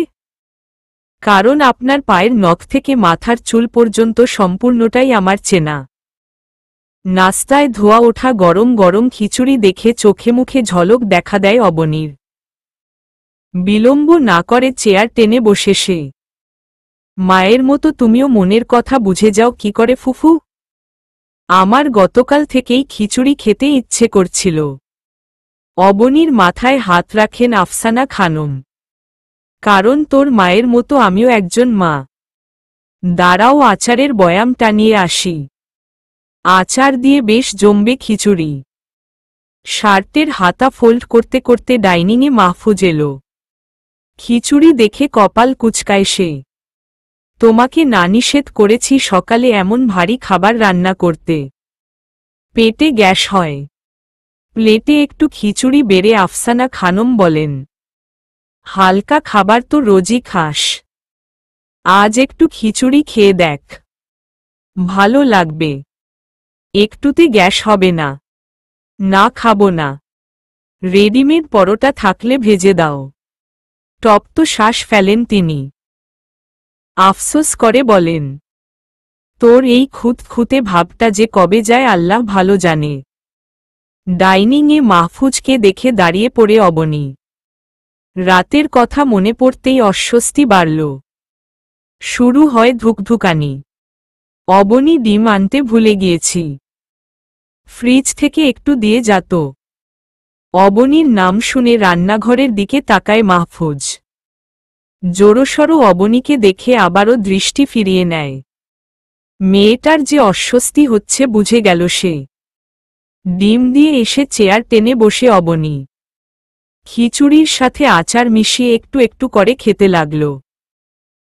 কারণ আপনার পায়ের নখ থেকে মাথার চুল পর্যন্ত সম্পূর্ণটাই আমার চেনা। নাস্তায় ধোয়া ওঠা গরম গরম খিচুড়ি দেখে চোখে মুখে ঝলক দেখা দেয় অবনীর। বিলম্ব না করে চেয়ার টেনে বসে সে। মায়ের মতো তুমিও মনের কথা বুঝে যাও কি করে ফুফু? আমার গতকাল থেকেই খিচুড়ি খেতে ইচ্ছে করছিল। অবনীর মাথায় হাত রাখেন আফসানা খানম। কারণ তোর মায়ের মতো আমিও একজন মা। দাঁড়াও, আচারের বয়াম টানিয়ে আসি। আচার দিয়ে বেশ জমবে খিচুড়ি। শার্টের হাতা ফোল্ড করতে করতে ডাইনিংয়ে মাহফুজ এলো। খিচুড়ি দেখে কপাল কুঁচকায় সে। তোমাকে না নিষেধ করেছি সকালে এমন ভারী খাবার রান্না করতে? পেটে গ্যাস হয়। প্লেটে একটু খিচুড়ি বেড়ে আফসানা খানম বলেন, হালকা খাবার তো রোজই খাস, আজ একটু খিচুড়ি খেয়ে দেখ, ভালো লাগবে। একটুতে গ্যাস হবে না। না, খাবো না। রেডিমেড পরোটা থাকলে ভেজে দাও। টপ্ত শ্বাস ফেলেন তিনি। আফসোস করে বলেন, তোর এই খুঁতখুঁতে ভাবটা যে কবে যায় আল্লাহ ভালো জানে। ডাইনিংয়ে মাহফুজকে দেখে দাঁড়িয়ে পড়ে অবনী। রাতের কথা মনে পড়তেই অস্বস্তি বাড়ল। শুরু হয় ধুকধুকানি। অবনী, ডিম আনতে ভুলে গিয়েছি, ফ্রিজ থেকে একটু দিয়ে যাত। অবনীর নাম শুনে রান্নাঘরের দিকে তাকায় মাহফুজ। জোরসড়ো অবনীকে দেখে আবারও দৃষ্টি ফিরিয়ে নেয়। মেয়েটার যে অস্বস্তি হচ্ছে বুঝে গেল সে। ডিম দিয়ে এসে চেয়ার টেনে বসে অবনী খিচুড়ির সাথে আচার মিশিয়ে একটু একটু করে খেতে লাগল।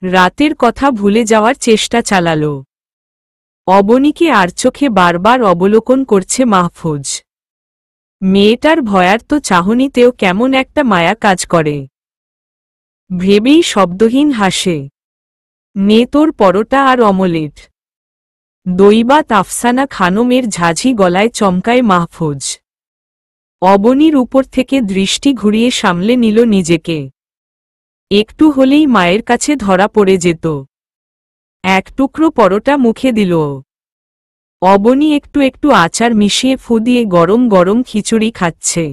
রাতের কথা ভুলে যাওয়ার চেষ্টা চালাল। অবনীকে আর চোখে বারবার অবলোকন করছে মাহফুজ। মেয়েটার ভয়ার্ত চাহনিতেও কেমন একটা মায়া কাজ করে। ভেবেই শব্দহীন হাসে। নে তোর পরোটা আর অমলেট। দইবাত আফসানা খানমের ঝাঁঝি গলায় চমকায় মাহফুজ। অবনীর উপর থেকে দৃষ্টি ঘুরিয়ে সামলে নিল নিজেকে। একটু হলেই মায়ের কাছে ধরা পড়ে যেত। এক টুকরো পরোটা মুখে দিল। অবনী একটু একটু আচার মিশিয়ে ফু দিয়ে গরম গরম খিচুড়ি খাচ্ছে।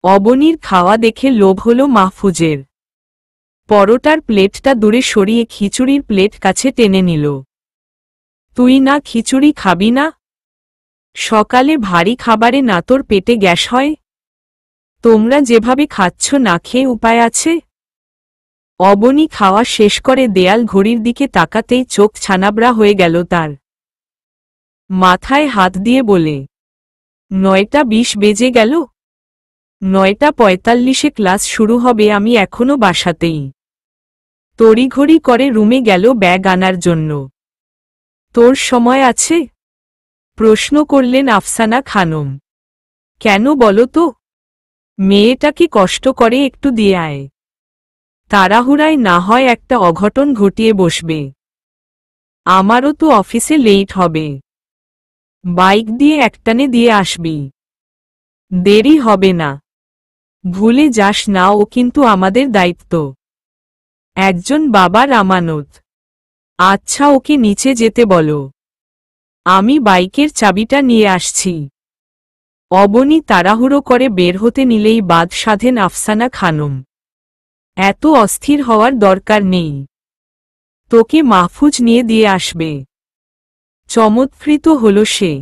অবনীর খাওয়া দেখে লোভ হল মাহফুজের। পরোটার প্লেটটা দূরে সরিয়ে খিচুড়ির প্লেট কাছে টেনে নিল। তুই না খিচুড়ি খাবি না? সকালে ভারী খাবারে না তোর পেটে গ্যাস হয়? তোমরা যেভাবে খাচ্ছ না খেয়ে উপায় আছে? অবনী খাওয়া শেষ করে দেয়াল ঘড়ির দিকে তাকাতেই চোখ ছানাবড়া হয়ে গেল তার। মাথায় হাত দিয়ে বলে, 9:20 বেজে গেল। 9:45 ক্লাস শুরু হবে, আমি এখনো বাসাতেই। তড়িঘড়ি করে রুমে গেল ব্যাগ আনার জন্য। তোর সময় আছে? প্রশ্ন করলেন আফসানা খানম। কেন বলো তো? মেয়েটাকে কষ্ট করে একটু দিয়ে আয়। তাড়াহুড়ায় না হয় একটা অঘটন ঘটিয়ে বসবে। আমারও তো অফিসে লেট হবে। বাইক দিয়ে একটানে দিয়ে আসবি। দেরি হবে না। ভুলে যাস না, ও কিন্তু আমাদের দায়িত্ব, একজন বাবার আমানত। আচ্ছা, ওকে নিচে যেতে বলো, আমি বাইকের চাবিটা নিয়ে আসছি। অবনী তাড়াহুড়ো করে বের হতে নিলেই বাদ সাধেন আফসানা খানম। এত অস্থির হওয়ার দরকার নেই, তোকে মাহফুজ নিয়ে দিয়ে আসবে। চমৎকৃত হল সে।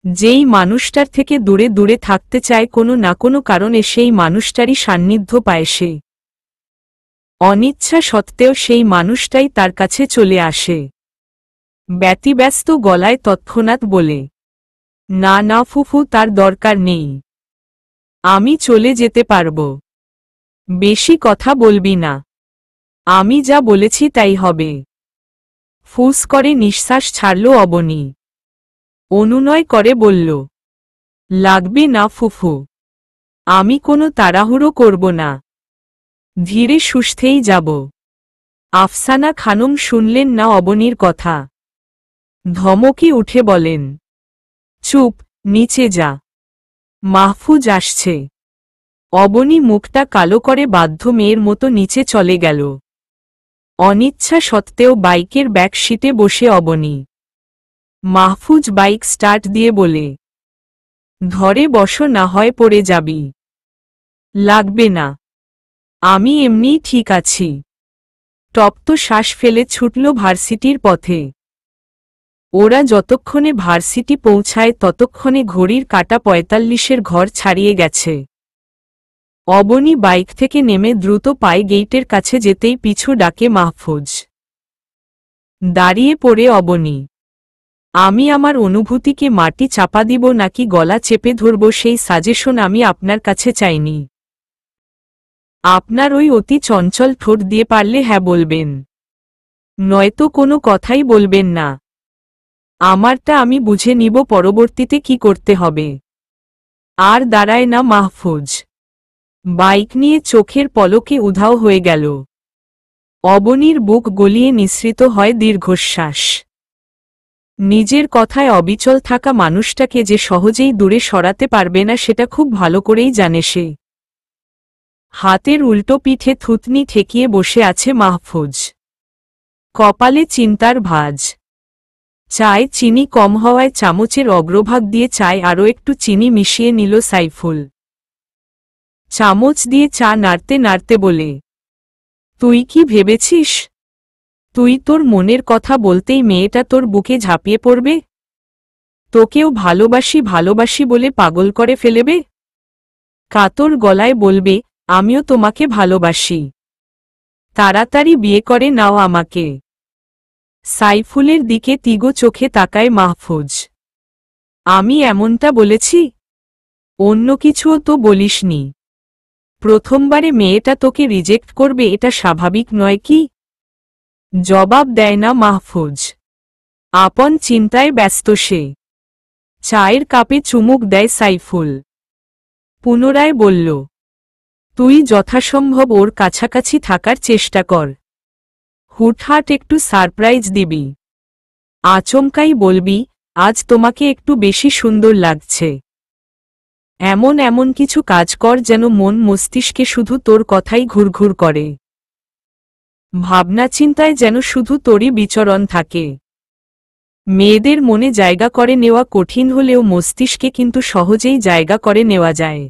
যেই মানুষটার থেকে দূরে দূরে থাকতে চায় কোনো না কোনো কারণে সেই মানুষটারই সান্নিধ্য পায় সে। অনিচ্ছা সত্ত্বেও সেই মানুষটাই তার কাছে চলে আসে। ব্যতিব্যস্ত গলায় তৎক্ষণাৎ বলে, না না ফুফু, তার দরকার নেই, আমি চলে যেতে পারব। বেশি কথা বলবি না, আমি যা বলেছি তাই হবে। ফুস করে নিঃশ্বাস ছাড়ল অবনী। অনুনয় করে বলল, লাগবে না ফুফু, আমি কোনো তাড়াহুড়ো করব না, ধীরে সুস্থেই যাব। আফসানা খানম শুনলেন না অবনীর কথা। ধমকে উঠে বলেন, চুপ, নিচে যা, মাহফুজ আসছে। অবনী মুখটা কালো করে বাধ্য মেয়ের মতো নিচে চলে গেল। অনিচ্ছা সত্ত্বেও বাইকের ব্যাক সিটে বসে অবনী। মাহফুজ বাইক স্টার্ট দিয়ে বলে, ধরে বসো, না হয় পড়ে যাবি। লাগবে না, আমি এমনিই ঠিক আছি। তপ্ত শ্বাস ফেলে ছুটল ভার্সিটির পথে। ওরা যতক্ষণে ভার্সিটি পৌঁছায় ততক্ষণে ঘড়ির কাঁটা ৪৫-এর ঘর ছাড়িয়ে গেছে। অবনী বাইক থেকে নেমে দ্রুত পায়ে গেইটের কাছে যেতেই পিছু ডাকে মাহফুজ। দাঁড়িয়ে পড়ে অবনী, আমি আমার অনুভূতিকে মাটি চাপা দিব নাকি গলা চেপে ধরব সেই সাজেশন আমি আপনার কাছে চাইনি। আপনার ওই অতি চঞ্চল ঠোঁট দিয়ে পারলে হ্যাঁ বলবেন, নয়তো কোনো কথাই বলবেন না। আমারটা আমি বুঝে নিব পরবর্তীতে কি করতে হবে। আর দাঁড়ায় না মাহফুজ। বাইক নিয়ে চোখের পলকে উধাও হয়ে গেল। অবনীর বুক গলিয়ে নিঃসৃত হয় দীর্ঘশ্বাস। নিজের কথায় অবিচল থাকা মানুষটাকে যে সহজেই দূরে সরাতে পারবে না সেটা খুব ভালো করেই জানে সে। হাতের উল্টো পিঠে থুতনি ঠেকিয়ে বসে আছে মাহফুজ। কপালে চিন্তার ভাঁজ। চায় চিনি কম হওয়ায় চামচের অগ্রভাগ দিয়ে চায় আরও একটু চিনি মিশিয়ে নিল সাইফুল। চামচ দিয়ে চা নাড়তে নাড়তে বলে, তুই কি ভেবেছিস তুই তোর মনের কথা বলতেই মেয়েটা তোর বুকে ঝাঁপিয়ে পড়বে, তোকেও ভালোবাসি ভালোবাসি বলে পাগল করে ফেলেবে, কাতর গলায় বলবে, আমিও তোমাকে ভালোবাসি, তাড়াতাড়ি বিয়ে করে নাও আমাকে। সাইফুলের দিকে তিগো চোখে তাকায় মাহফুজ। আমি এমনটা বলেছি? অন্য কিছুও তো বলিসনি। প্রথমবারে মেয়েটা তোকে রিজেক্ট করবে এটা স্বাভাবিক নয় কি? জবাব দেয় না মাহফুজ। আপন চিন্তায় ব্যস্ত সে। চায়ের কাপে চুমুক দেয় সাইফুল। পুনরায় বলল, তুই যথাসম্ভব ওর কাছাকাছি থাকার চেষ্টা কর। হুটহাট একটু সারপ্রাইজ দিবি। আচমকাই বলবি, আজ তোমাকে একটু বেশি সুন্দর লাগছে। এমন এমন কিছু কাজ কর যেন মন মস্তিষ্কে শুধু তোর কথাই ঘুরঘুর করে। ভাবনা চিন্তায় যেন শুধু তোরই বিচরণ থাকে। মেয়েদের মনে জায়গা করে নেওয়া কঠিন হলেও মস্তিষ্কে কিন্তু সহজেই জায়গা করে নেওয়া যায়।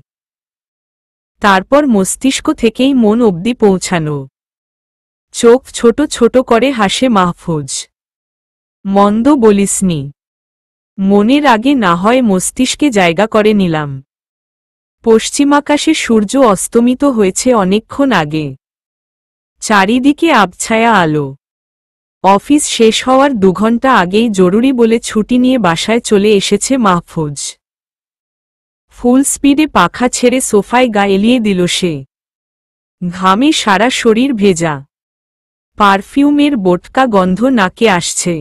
তারপর মস্তিষ্ক থেকেই মন অবধি পৌঁছানো। চোখ ছোট ছোট করে হাসে মাহফুজ। মন্দ বলিসনি। মনের আগে না হয় মস্তিষ্কে জায়গা করে নিলাম। পশ্চিমাকাশে সূর্য অস্তমিত হয়েছে অনেকক্ষণ আগে। চারিদিকে আবছায়া আলো। অফিস শেষ হওয়ার 2 ঘন্টা আগেই জরুরি বলে ছুটি নিয়ে বাসায় চলে এসেছে মাহফুজ। ফুল স্পিডে পাখা ছেড়ে সোফায় গা এলিয়ে দিল সে। ঘামে সারা শরীর ভেজা। পারফিউমের বোটকা গন্ধ নাকে আসছে।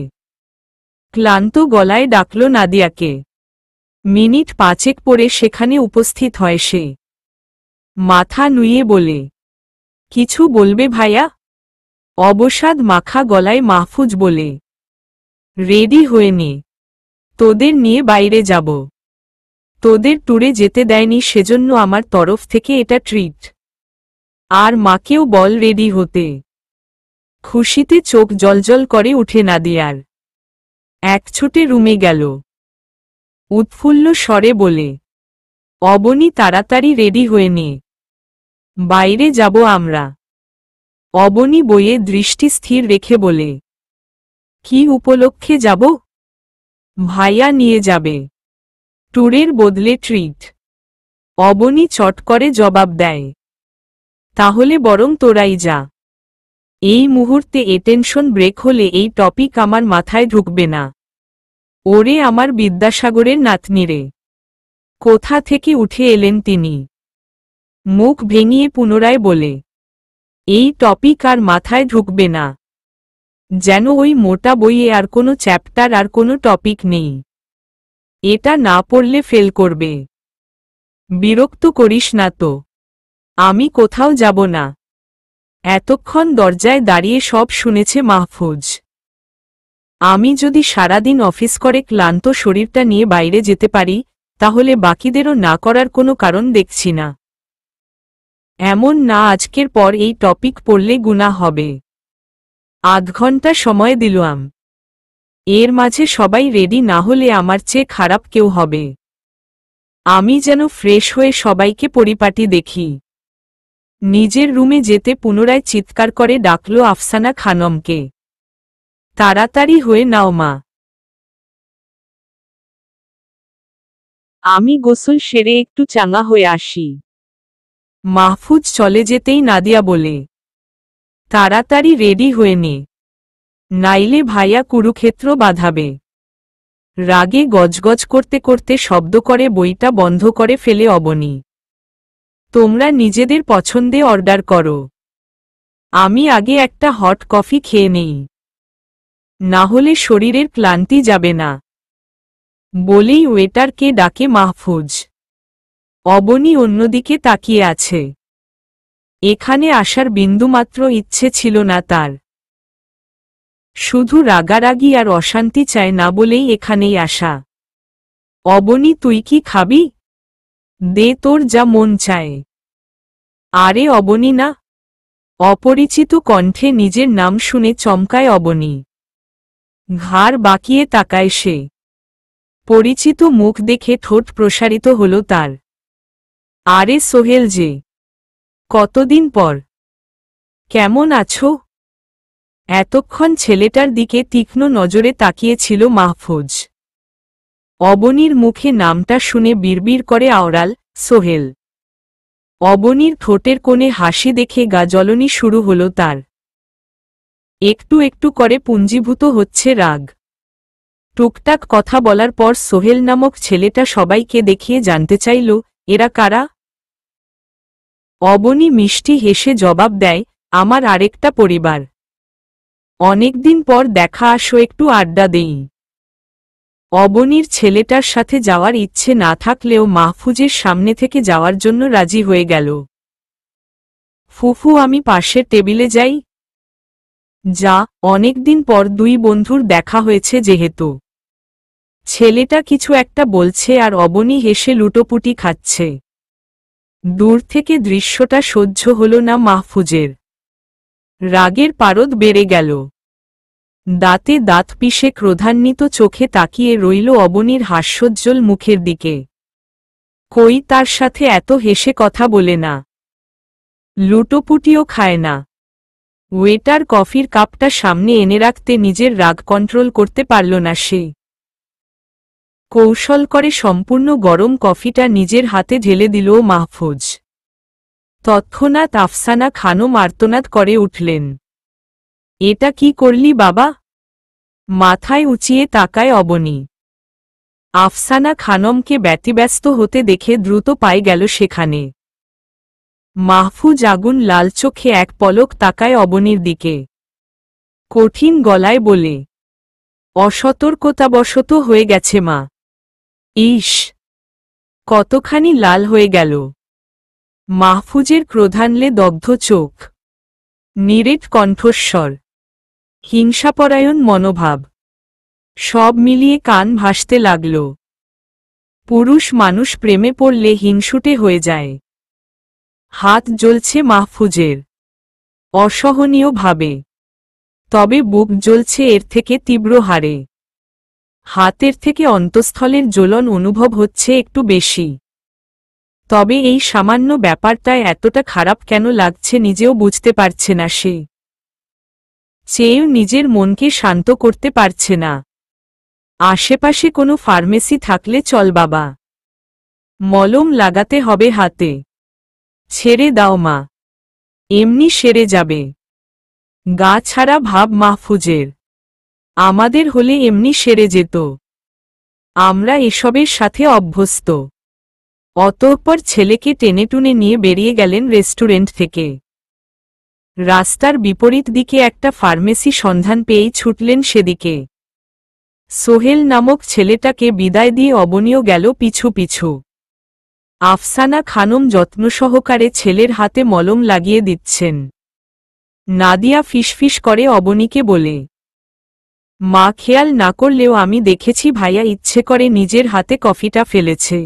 ক্লান্ত গলায় ডাকল নাদিয়াকে। মিনিট 5 পরে সেখানে উপস্থিত হয় সে। মাথা নুইয়ে বলে, কিছু বলবে ভাইয়া? অবসাদ মাখা গলায় মাহফুজ বলে, রেডি হয়ে নে, তোদের নিয়ে বাইরে যাব। তোদের ট্যুরে যেতে দেয়নি সেজন্য আমার তরফ থেকে এটা ট্রিট। আর মাকেও বল রেডি হতে। খুশিতে চোখ জলজল করে উঠে নাদিয়ার। এক ছুটে রুমে গেল। উৎফুল্ল স্বরে বলে, অবনী তাড়াতাড়ি রেডি হয়ে নে, বাইরে যাব আমরা। অবনী বইয়ে দৃষ্টি স্থির রেখে বলে, কি উপলক্ষে যাব? ভাইয়া নিয়ে যাবে। ট্যুরের বদলে ট্রিট। অবনী চট করে জবাব দেয়, তাহলে বরং তোরাই যা। এই মুহূর্তে এটেনশন ব্রেক হলে এই টপিক আমার মাথায় ঢুকবে না। ওরে আমার বিদ্যাসাগরের নাতনিরে, কোথা থেকে উঠে এলেন তিনি? মুখ ভেঙিয়ে পুনরায় বলে, এই টপিক আর মাথায় ঢুকবে না। যেন ওই মোটা বইয়ে আর কোনো চ্যাপ্টার আর কোনো টপিক নেই। এটা না পড়লে ফেল করবে। বিরক্ত করিস না তো, আমি কোথাও যাব না। এতক্ষণ দরজায় দাঁড়িয়ে সব শুনেছে মাহফুজ। আমি যদি সারাদিন অফিস করে ক্লান্ত শরীরটা নিয়ে বাইরে যেতে পারি, তাহলে বাকিদেরও না করার কোনো কারণ দেখছি না। এমন না আজকের পর এই টপিক পড়লে গুনাহ হবে। আধ ঘন্টা সময় দিলাম। এর মাঝে সবাই রেডি না হলে আমার চেয়ে খারাপ কেউ হবে। আমি যেন ফ্রেশ হয়ে সবাইকে পরিপাটি দেখি। নিজের রুমে যেতে পুনরায় চিৎকার করে ডাকল আফসানা খানমকে, তাড়াতাড়ি হয়ে নাও মা, আমি গোসল সেরে একটু চাঙ্গা হয়ে আসি। মাহফুজ চলে যেতেই নাদিয়া বলে, তাড়াতাড়ি রেডি হয়ে নে, নাইলে ভাইয়া কুরুক্ষেত্র বাঁধাবে। রাগে গজগজ করতে করতে শব্দ করে বইটা বন্ধ করে ফেলে অবনী। তোমরা নিজেদের পছন্দে অর্ডার করো, আমি আগে একটা হট কফি খেয়ে নেই, না হলে শরীরের ক্লান্তি যাবে না বলেই ওয়েটারকে ডাকে মাহফুজ। অবনী অন্যদিকে তাকিয়ে আছে। এখানে আসার বিন্দুমাত্র ইচ্ছে ছিল না তার। শুধু রাগারাগি আর অশান্তি চায় না বলেই এখানেই আসা। অবনী তুই কি খাবি? দে তোর যা মন চায়। আরে অবনী না? অপরিচিত কণ্ঠে নিজের নাম শুনে চমকায় অবনী। ঘাড় বাঁকিয়ে তাকায় সে। পরিচিত মুখ দেখে ঠোঁট প্রসারিত হল তার। আরে সোহেল যে, কতদিন পর, কেমন আছো? এতক্ষণ ছেলেটার দিকে তীক্ষ্ণ নজরে তাকিয়েছিল মাহফুজ। অবনীর মুখে নামটা শুনে বিড়বিড় করে আওড়াল, সোহেল। অবনীর ঠোঁটের কোণে হাসি দেখে গা জ্বলনি শুরু হল তার। একটু একটু করে পুঞ্জীভূত হচ্ছে রাগ। টুকটাক কথা বলার পর সোহেল নামক ছেলেটা সবাইকে দেখিয়ে জানতে চাইল, এরা কারা? অবনী মিষ্টি হেসে জবাব দেয়, আমার আরেকটা পরিবার। অনেকদিন পর দেখা, আসো একটু আড্ডা দেই। অবনীর ছেলেটার সাথে যাওয়ার ইচ্ছে না থাকলেও মাহফুজের সামনে থেকে যাওয়ার জন্য রাজি হয়ে গেল। ফুফু আমি পাশের টেবিলে যাই? যা, অনেকদিন পর দুই বন্ধুর দেখা হয়েছে যেহেতু। ছেলেটা কিছু একটা বলছে আর অবনী হেসে লুটোপুটি খাচ্ছে। দূর থেকে দৃশ্যটা সহ্য হল না মাহফুজের। রাগের পারদ বেড়ে গেল। দাঁতে দাঁত পিষে ক্রোধান্বিত চোখে তাকিয়ে রইল অবনীর হাস্যোজ্জ্বল মুখের দিকে। কই তার সাথে এত হেসে কথা বলে না, লুটোপুটিও খায় না। ওয়েটার কফির কাপটা সামনে এনে রাখতে নিজের রাগ কন্ট্রোল করতে পারল না সে। কৌশল করে সম্পূর্ণ গরম কফিটা নিজের হাতে ঢেলে দিল মাহফুজ। তৎক্ষণাৎ আফসানা খানম আর্তনাদ করে উঠলেন, এটা কি করলি বাবা? মাথায় উঁচিয়ে তাকায় অবনী। আফসানা খানমকে ব্যতিব্যস্ত হতে দেখে দ্রুত পায়ে গেল সেখানে। মাহফুজ আগুন লাল চোখে এক পলক তাকায় অবনীর দিকে। কঠিন গলায় বলে, অসতর্কতাবশত হয়ে গেছে মা। ইস, কতখানি লাল হয়ে গেল। মাহফুজের ক্রোধানলে দগ্ধ চোখ, নিরেট কণ্ঠস্বর, হিংসাপরায়ণ মনোভাব, সব মিলিয়ে কান ভাসতে লাগল। পুরুষ মানুষ প্রেমে পড়লে হিংসুটে হয়ে যায়। হাত জ্বলছে মাহফুজের, অসহনীয়ভাবে। তবে বুক জ্বলছে এর থেকে তীব্র হারে। হাতের থেকে অন্তঃস্থলের জ্বলন অনুভব হচ্ছে একটু বেশি। তবে এই সামান্য ব্যাপারটায় এতটা খারাপ কেন লাগছে নিজেও বুঝতে পারছে না সে। চেয়েও নিজের মনকে শান্ত করতে পারছে না। আশেপাশে কোনো ফার্মেসি থাকলে চল বাবা। মলম লাগাতে হবে হাতে। ছেড়ে দাও মা, এমনি সেরে যাবে। গা ছাড়া ভাব মাহফুজের, আমাদের হলে এমনি সেরে যেত। আমরা এসবের সাথে অভ্যস্ত। অতঃপর ছেলেকে টেনেটুনে নিয়ে বেরিয়ে গেলেন রেস্টুরেন্ট থেকে। রাস্তার বিপরীত দিকে একটা ফার্মেসি সন্ধান পেয়েই ছুটলেন সেদিকে। সোহেল নামক ছেলেটাকে বিদায় দিয়ে অবনীও গেল পিছু পিছু। আফসানা খানম যত্ন সহকারে ছেলের হাতে মলম লাগিয়ে দিচ্ছেন। নাদিয়া ফিসফিস করে অবনীকে বলে, মা খেয়াল না করলেও আমি দেখেছি ভাইয়া ইচ্ছে করে নিজের হাতে কফিটা ফেলেছে।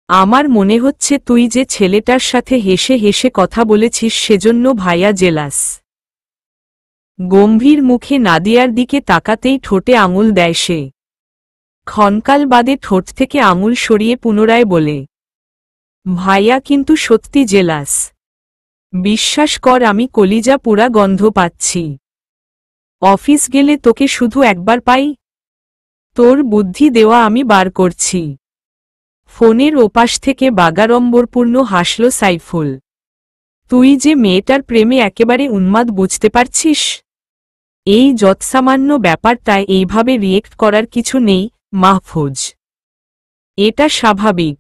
আমার মনে হচ্ছে তুই যে ছেলেটার সাথে হেসে হেসে কথা বলেছিস সেজন্য ভাইয়া জেলাস। গম্ভীর মুখে নাদিয়ার দিকে তাকাতেই ঠোঁটে আঙুল দেয় সে। ক্ষণকাল বাদে ঠোঁট থেকে আঙুল সরিয়ে পুনরায় বলে, ভাইয়া কিন্তু সত্যি জেলাস। বিশ্বাস কর আমি কলিজা পুরা গন্ধ পাচ্ছি। অফিস গেলে তোকে শুধু একবার পাই। তোর বুদ্ধি দেওয়া আমি বার করছি। ফোনের ওপাশ থেকে বাগাড়ম্বরপূর্ণ হাসল সাইফুল। তুই যে মেয়েটার প্রেমে একেবারে উন্মাদ বুঝতে পারছিস? এই যৎসামান্য ব্যাপারটায় এইভাবে রিয়েক্ট করার কিছু নেই মাহফুজ। এটা স্বাভাবিক।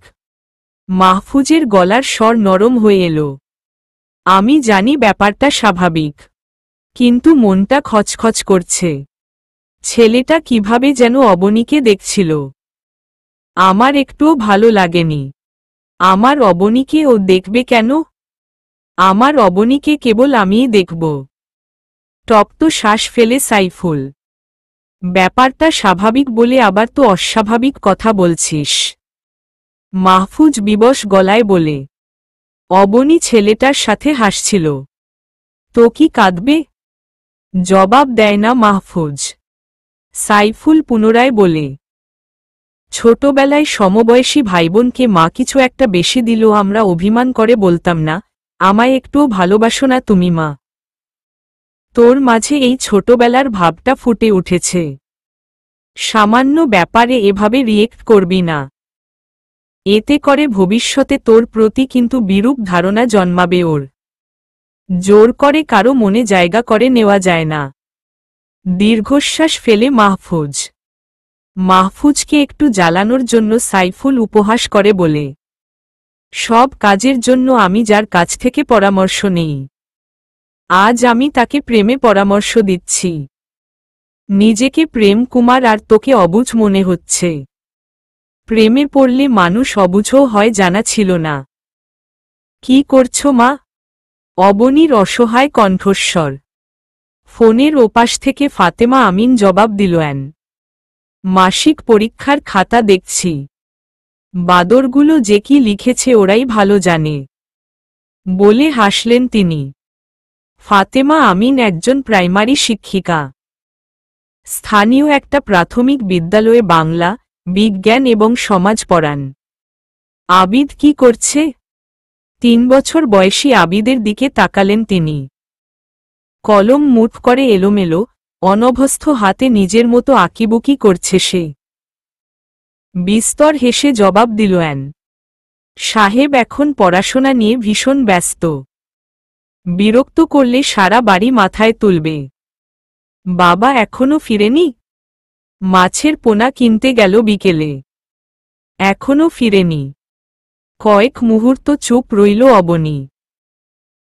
মাহফুজের গলার স্বর নরম হয়ে এলো। আমি জানি ব্যাপারটা স্বাভাবিক, কিন্তু মনটা খচখচ করছে। ছেলেটা কিভাবে যেন অবনীকে দেখছিল। আমার একটুও ভালো লাগেনি। আমার অবনীকে ও দেখবে কেন? আমার অবনীকে কেবল আমিই দেখব। টপ্ত শ্বাস ফেলে সাইফুল। ব্যাপারটা স্বাভাবিক বলে আবার তো অস্বাভাবিক কথা বলছিস। মাহফুজ বিবশ গলায় বলে, অবনী ছেলেটার সাথে হাসছিল। তো কি কাঁদবে? জবাব দেয় না মাহফুজ। সাইফুল পুনরায় বলে, ছোটবেলায় সমবয়সী ভাইবোনকে মা কিছু একটা বেশি দিল আমরা অভিমান করে বলতাম না, আমায় একটুও ভালোবাসো না তুমি মা। তোর মাঝে এই ছোটবেলার ভাবটা ফুটে উঠেছে। সামান্য ব্যাপারে এভাবে রিয়েক্ট করবি না। এতে করে ভবিষ্যতে তোর প্রতি কিন্তু বিরূপ ধারণা জন্মাবে ওর। জোর করে কারো মনে জায়গা করে নেওয়া যায় না। দীর্ঘশ্বাস ফেলে মাহফুজ। মাহফুজকে একটু জ্বালানোর জন্য সাইফুল উপহাস করে বলে, সব কাজের জন্য আমি যার কাছ থেকে পরামর্শ নেই, আজ আমি তাকে প্রেমে পরামর্শ দিচ্ছি। নিজেকে প্রেম কুমার আর তোকে অবুঝ মনে হচ্ছে। প্রেমে পড়লে মানুষ অবুঝও হয় জানা ছিল না। কি করছো মা? অবনীর অসহায় কণ্ঠস্বর। ফোনের ওপাশ থেকে ফাতেমা আমিন জবাব দিল, মাসিক পরীক্ষার খাতা দেখছি। বাদরগুলো যে কি লিখেছে ওরাই ভালো জানে, বলে হাসলেন তিনি। ফাতেমা আমিন একজন প্রাইমারি শিক্ষিকা। স্থানীয় একটা প্রাথমিক বিদ্যালয়ে বাংলা, বিজ্ঞান এবং সমাজ পড়ান। আবিদ কি করছে? 3 বছর বয়সী আবিদের দিকে তাকালেন তিনি। কলম মুঠ করে এলোমেলো, অনভ্যস্ত হাতে নিজের মতো আঁকিবুকি করছে সে। বিস্তর হেসে জবাব দিল, সাহেব এখন পড়াশোনা নিয়ে ভীষণ ব্যস্ত। বিরক্ত করলে সারা বাড়ি মাথায় তুলবে। বাবা এখনো ফিরেনি? মাছের পোনা কিনতে গেল বিকেলে, এখনো ফিরেনি। কয়েক মুহূর্ত চুপ রইল অবনী।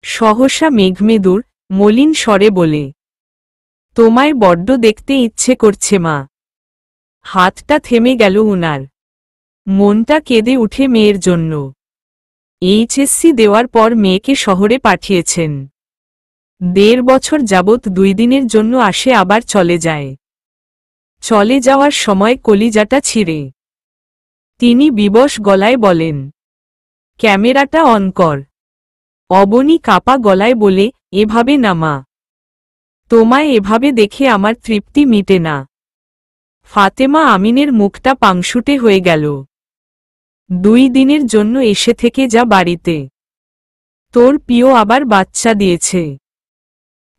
সহসা মেঘমেদুর, মলিন স্বরে বলে, তোমায় বড্ড দেখতে ইচ্ছে করছে মা। হাতটা থেমে গেল উনার। মনটা কেঁদে উঠে মেয়ের জন্য। এইচএসসি দেওয়ার পর মেয়েকে শহরে পাঠিয়েছেন। 1.5 বছর যাবৎ 2 দিনের জন্য আসে আবার চলে যায়। চলে যাওয়ার সময় কলিজাটা ছিঁড়ে। তিনি বিবশ গলায় বলেন, ক্যামেরাটা অন কর। অবনী কাপা গলায় বলে, এভাবে না মা, তোমায় এভাবে দেখে আমার তৃপ্তি মিটে না। ফাতেমা আমিনের মুখটা পাংশুটে হয়ে গেল। 2 দিনের জন্য এসে থেকে যা বাড়িতে। তোর পিও আবার বাচ্চা দিয়েছে।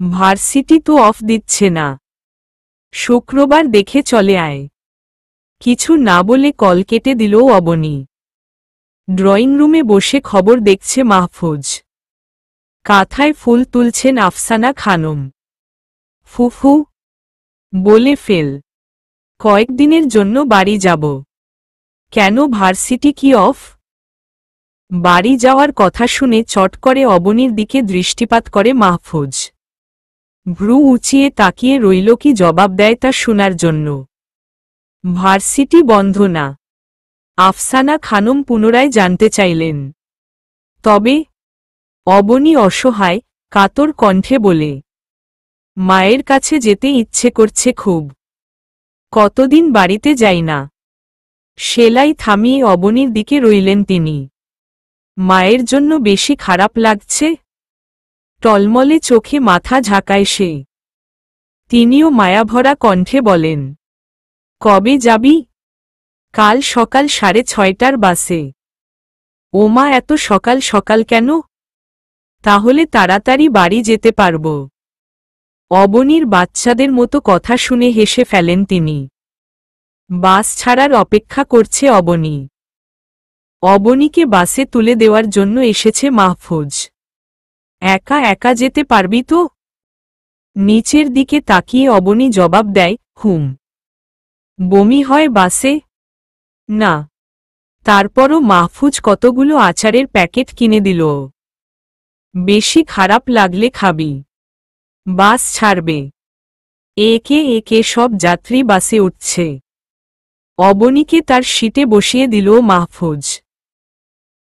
ভার্সিটি তো অফ দিচ্ছে না। শুক্রবার দেখে চলে আয়। কিছু না বলে কল কেটে দিল অবনী। ড্রয়িং রুমে বসে খবর দেখছে মাহফুজ। কাঁথায় ফুল তুলছেন আফসানা খানম। ফুফু বলে ফেল, কয়েকদিনের জন্য বাড়ি যাব। কেন, ভার্সিটি কি অফ? বাড়ি যাওয়ার কথা শুনে চট করে অবনীর দিকে দৃষ্টিপাত করে মাহফুজ। ভ্রু উঁচিয়ে তাকিয়ে রইল কি জবাব দেয় তা শোনার জন্য। ভার্সিটি বন্ধ না, আফসানা খানম পুনরায় জানতে চাইলেন। তবে অবনী অসহায় কাতর কণ্ঠে বলে, মায়ের কাছে যেতে ইচ্ছে করছে খুব। কতদিন বাড়িতে যাই না। সেলাই থামিয়ে অবনীর দিকে রইলেন তিনি। মায়ের জন্য বেশি খারাপ লাগছে? টলমলে চোখে মাথা ঝাঁকায় সে। তিনিও মায়াভরা কণ্ঠে বলেন, কবে যাবি? কাল সকাল 6:30টার বাসে। ওমা, এত সকাল সকাল কেন? তাহলে তাড়াতাড়ি বাড়ি যেতে পারব। অবনীর বাচ্চাদের মতো কথা শুনে হেসে ফেলেন তিনি। বাস ছাড়ার অপেক্ষা করছে অবনী। অবনীকে বাসে তুলে দেওয়ার জন্য এসেছে মাহফুজ। একা একা যেতে পারবি তো? নিচের দিকে তাকিয়ে অবনী জবাব দেয়, হুম। বমি হয় বাসে? না। তারপরও মাহফুজ কতগুলো আচারের প্যাকেট কিনে দিল। বেশি খারাপ লাগলে খাবি। বাস ছাড়বে। একে একে সব যাত্রী বাসে উঠছে। অবনীকে তার সিটে বসিয়ে দিল মাহফুজ।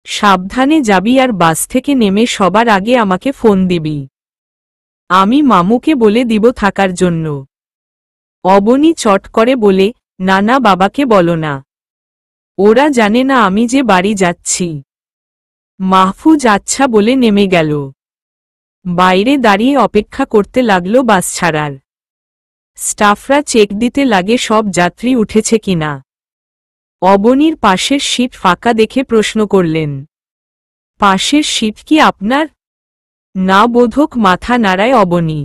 সাবধানে যাবি আর বাস থেকে নেমে সবার আগে আমাকে ফোন দিবি। আমি মামুকে বলে দিব থাকার জন্য। অবনী চট করে বলে, না না, বাবাকে বলো না। ওরা জানে না আমি যে বাড়ি যাচ্ছি। মাহফুজ আচ্ছা বলে নেমে গেল। বাইরে দাঁড়িয়ে অপেক্ষা করতে লাগল বাস ছাড়ার। স্টাফরা চেক দিতে লাগে সব যাত্রী উঠেছে কিনা। অবনীর পাশের সিট ফাঁকা দেখে প্রশ্ন করলেন, পাশের সিট কি আপনার? না বোধক মাথা নাড়ায় অবনী।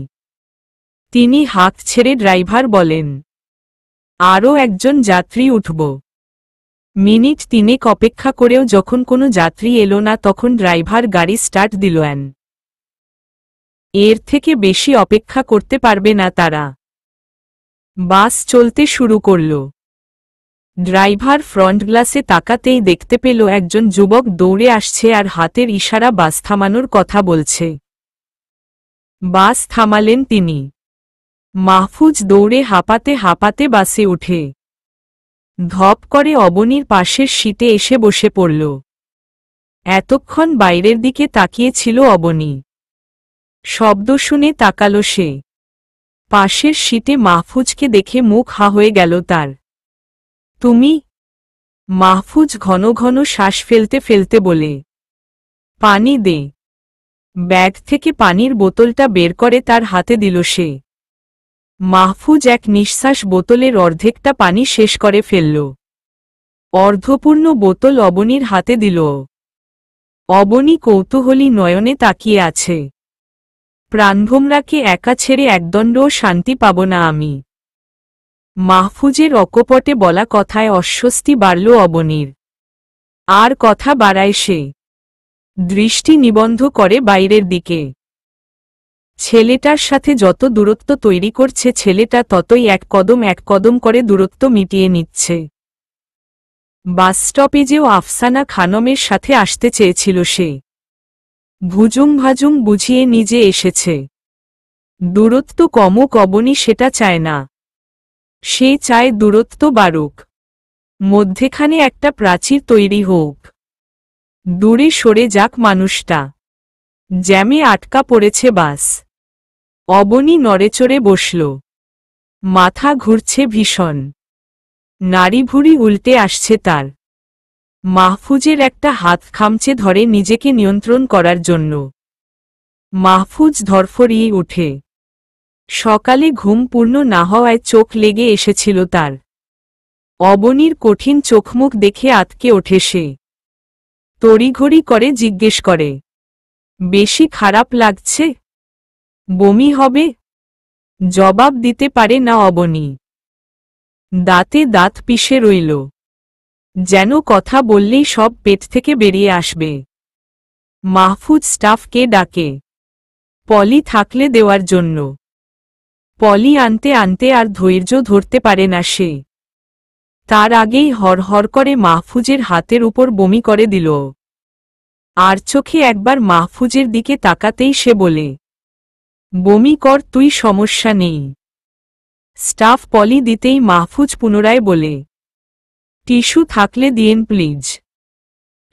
তিনি হাত ছেড়ে ড্রাইভার বলেন, আরও একজন যাত্রী উঠব। মিনিট 3 অপেক্ষা করেও যখন কোনো যাত্রী এলো না তখন ড্রাইভার গাড়ি স্টার্ট দিলেন। এর থেকে বেশি অপেক্ষা করতে পারবে না তারা। বাস চলতে শুরু করল। ড্রাইভার ফ্রন্ট গ্লাসে তাকাতেই দেখতে পেল একজন যুবক দৌড়ে আসছে আর হাতের ইশারা বাস থামানোর কথা বলছে। বাস থামালেন তিনি। মাহফুজ দৌড়ে হাঁপাতে হাঁপাতে বাসে উঠে ধপ করে অবনীর পাশের সিটে এসে বসে পড়ল। এতক্ষণ বাইরের দিকে তাকিয়েছিল অবনী। শব্দ শুনে তাকালো সে। পাশের সিটে মাহফুজকে দেখে মুখ হা হয়ে গেল তার। তুমি? মাহফুজ ঘন ঘন শ্বাস ফেলতে ফেলতে বলে, পানি দে। ব্যাগ থেকে পানির বোতলটা বের করে তার হাতে দিল সে। মাহফুজ এক নিঃশ্বাস বোতলের অর্ধেকটা পানি শেষ করে ফেলল। অর্ধপূর্ণ বোতল অবনীর হাতে দিল। অবনী কৌতূহলী নয়নে তাকিয়ে আছে। প্রাণভোমরাকে একা ছেড়ে একদণ্ডও শান্তি পাব না আমি। মাহফুজের অকপটে বলা কথায় অস্বস্তি বাড়ল অবনীর। আর কথা বাড়ায় সে। দৃষ্টি নিবন্ধ করে বাইরের দিকে। ছেলেটার সাথে যত দূরত্ব তৈরি করছে ছেলেটা ততই এক কদম করে দূরত্ব মিটিয়ে নিচ্ছে। বাস স্টপেজেও আফসানা খানমের সাথে আসতে চেয়েছিল সে। ভুজুং ভাজুং বুঝিয়ে নিজে এসেছে। দূরত্ব কমুক অবনী সেটা চায় না। সে চায় দূরত্ব বাড়ুক। মধ্যেখানে একটা প্রাচীর তৈরি হোক। দূরে সরে যাক মানুষটা। জ্যামে আটকা পড়েছে বাস। অবনী নড়েচড়ে বসল। মাথা ঘুরছে ভীষণ। নাড়িভুড়ি উল্টে আসছে তার। মাহফুজের একটা হাত খামচে ধরে নিজেকে নিয়ন্ত্রণ করার জন্য। মাহফুজ ধরফরিয়ে উঠে। সকালে ঘুম পূর্ণ না হওয়ায় চোখ লেগে এসেছিল তার। অবনীর কঠিন চোখমুখ দেখে আতকে ওঠে সে। তড়িঘড়ি করে জিজ্ঞেস করে, বেশি খারাপ লাগছে? বমি হবে? জবাব দিতে পারে না অবনী। দাঁতে দাঁত পিষে রইল। যেন কথা বললেই সব পেট থেকে বেরিয়ে আসবে। মাহফুজ স্টাফকে ডাকে পলি থাকলে দেওয়ার জন্য। পলি আনতে আনতে আর ধৈর্য ধরতে পারে না সে। তার আগেই হরহর করে মাহফুজের হাতের উপর বমি করে দিল। আর চোখে একবার মাহফুজের দিকে তাকাতেই সে বলে, বমি কর তুই, সমস্যা নেই। স্টাফ পলি দিতেই মাহফুজ পুনরায় বলে, টিস্যু থাকলে দিয়েন প্লিজ।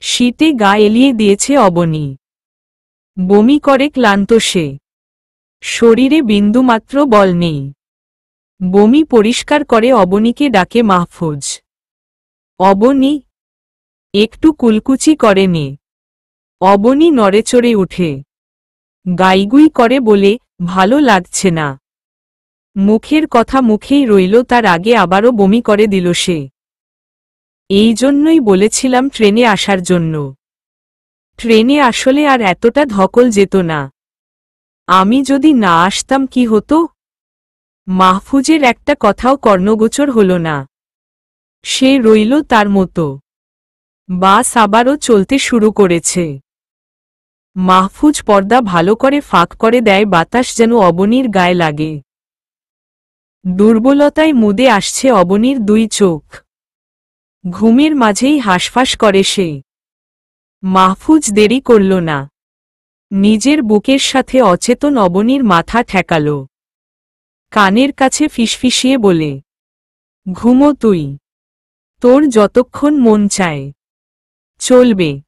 শীতে গা এলিয়ে দিয়েছে অবনী। বমি করে ক্লান্ত সে। শরীরে বিন্দুমাত্র বল নেই। বমি পরিষ্কার করে অবনীকে ডাকে মাহফুজ। অবনী, একটু কুলকুচি করে নে। অবনী নড়েচড়ে উঠে গাইগুই করে বলে, ভালো লাগছে না। মুখের কথা মুখেই রইল, তার আগে আবারও বমি করে দিল সে। এই জন্যই বলেছিলাম ট্রেনে আসার জন্য। ট্রেনে আসলে আর এতটা ধকল যেত না। আমি যদি না আসতাম কি হতো? মাহফুজের একটা কথাও কর্ণগোচর হল না। সে রইল তার মতো। বাস আবারও চলতে শুরু করেছে। মাহফুজ পর্দা ভালো করে ফাঁক করে দেয়, বাতাস যেন অবনীর গায়ে লাগে। দুর্বলতায় মুদে আসছে অবনীর দুই চোখ। ঘুমের মাঝেই হাঁসফাঁস করে সে। মাহফুজ দেরি করল না। নিজের বুকের সাথে অচেতন অবনীর মাথা ঠেকাল। কানের কাছে ফিসফিসিয়ে বলে, ঘুমো তুই, তোর যতক্ষণ মন চায়। চলবে।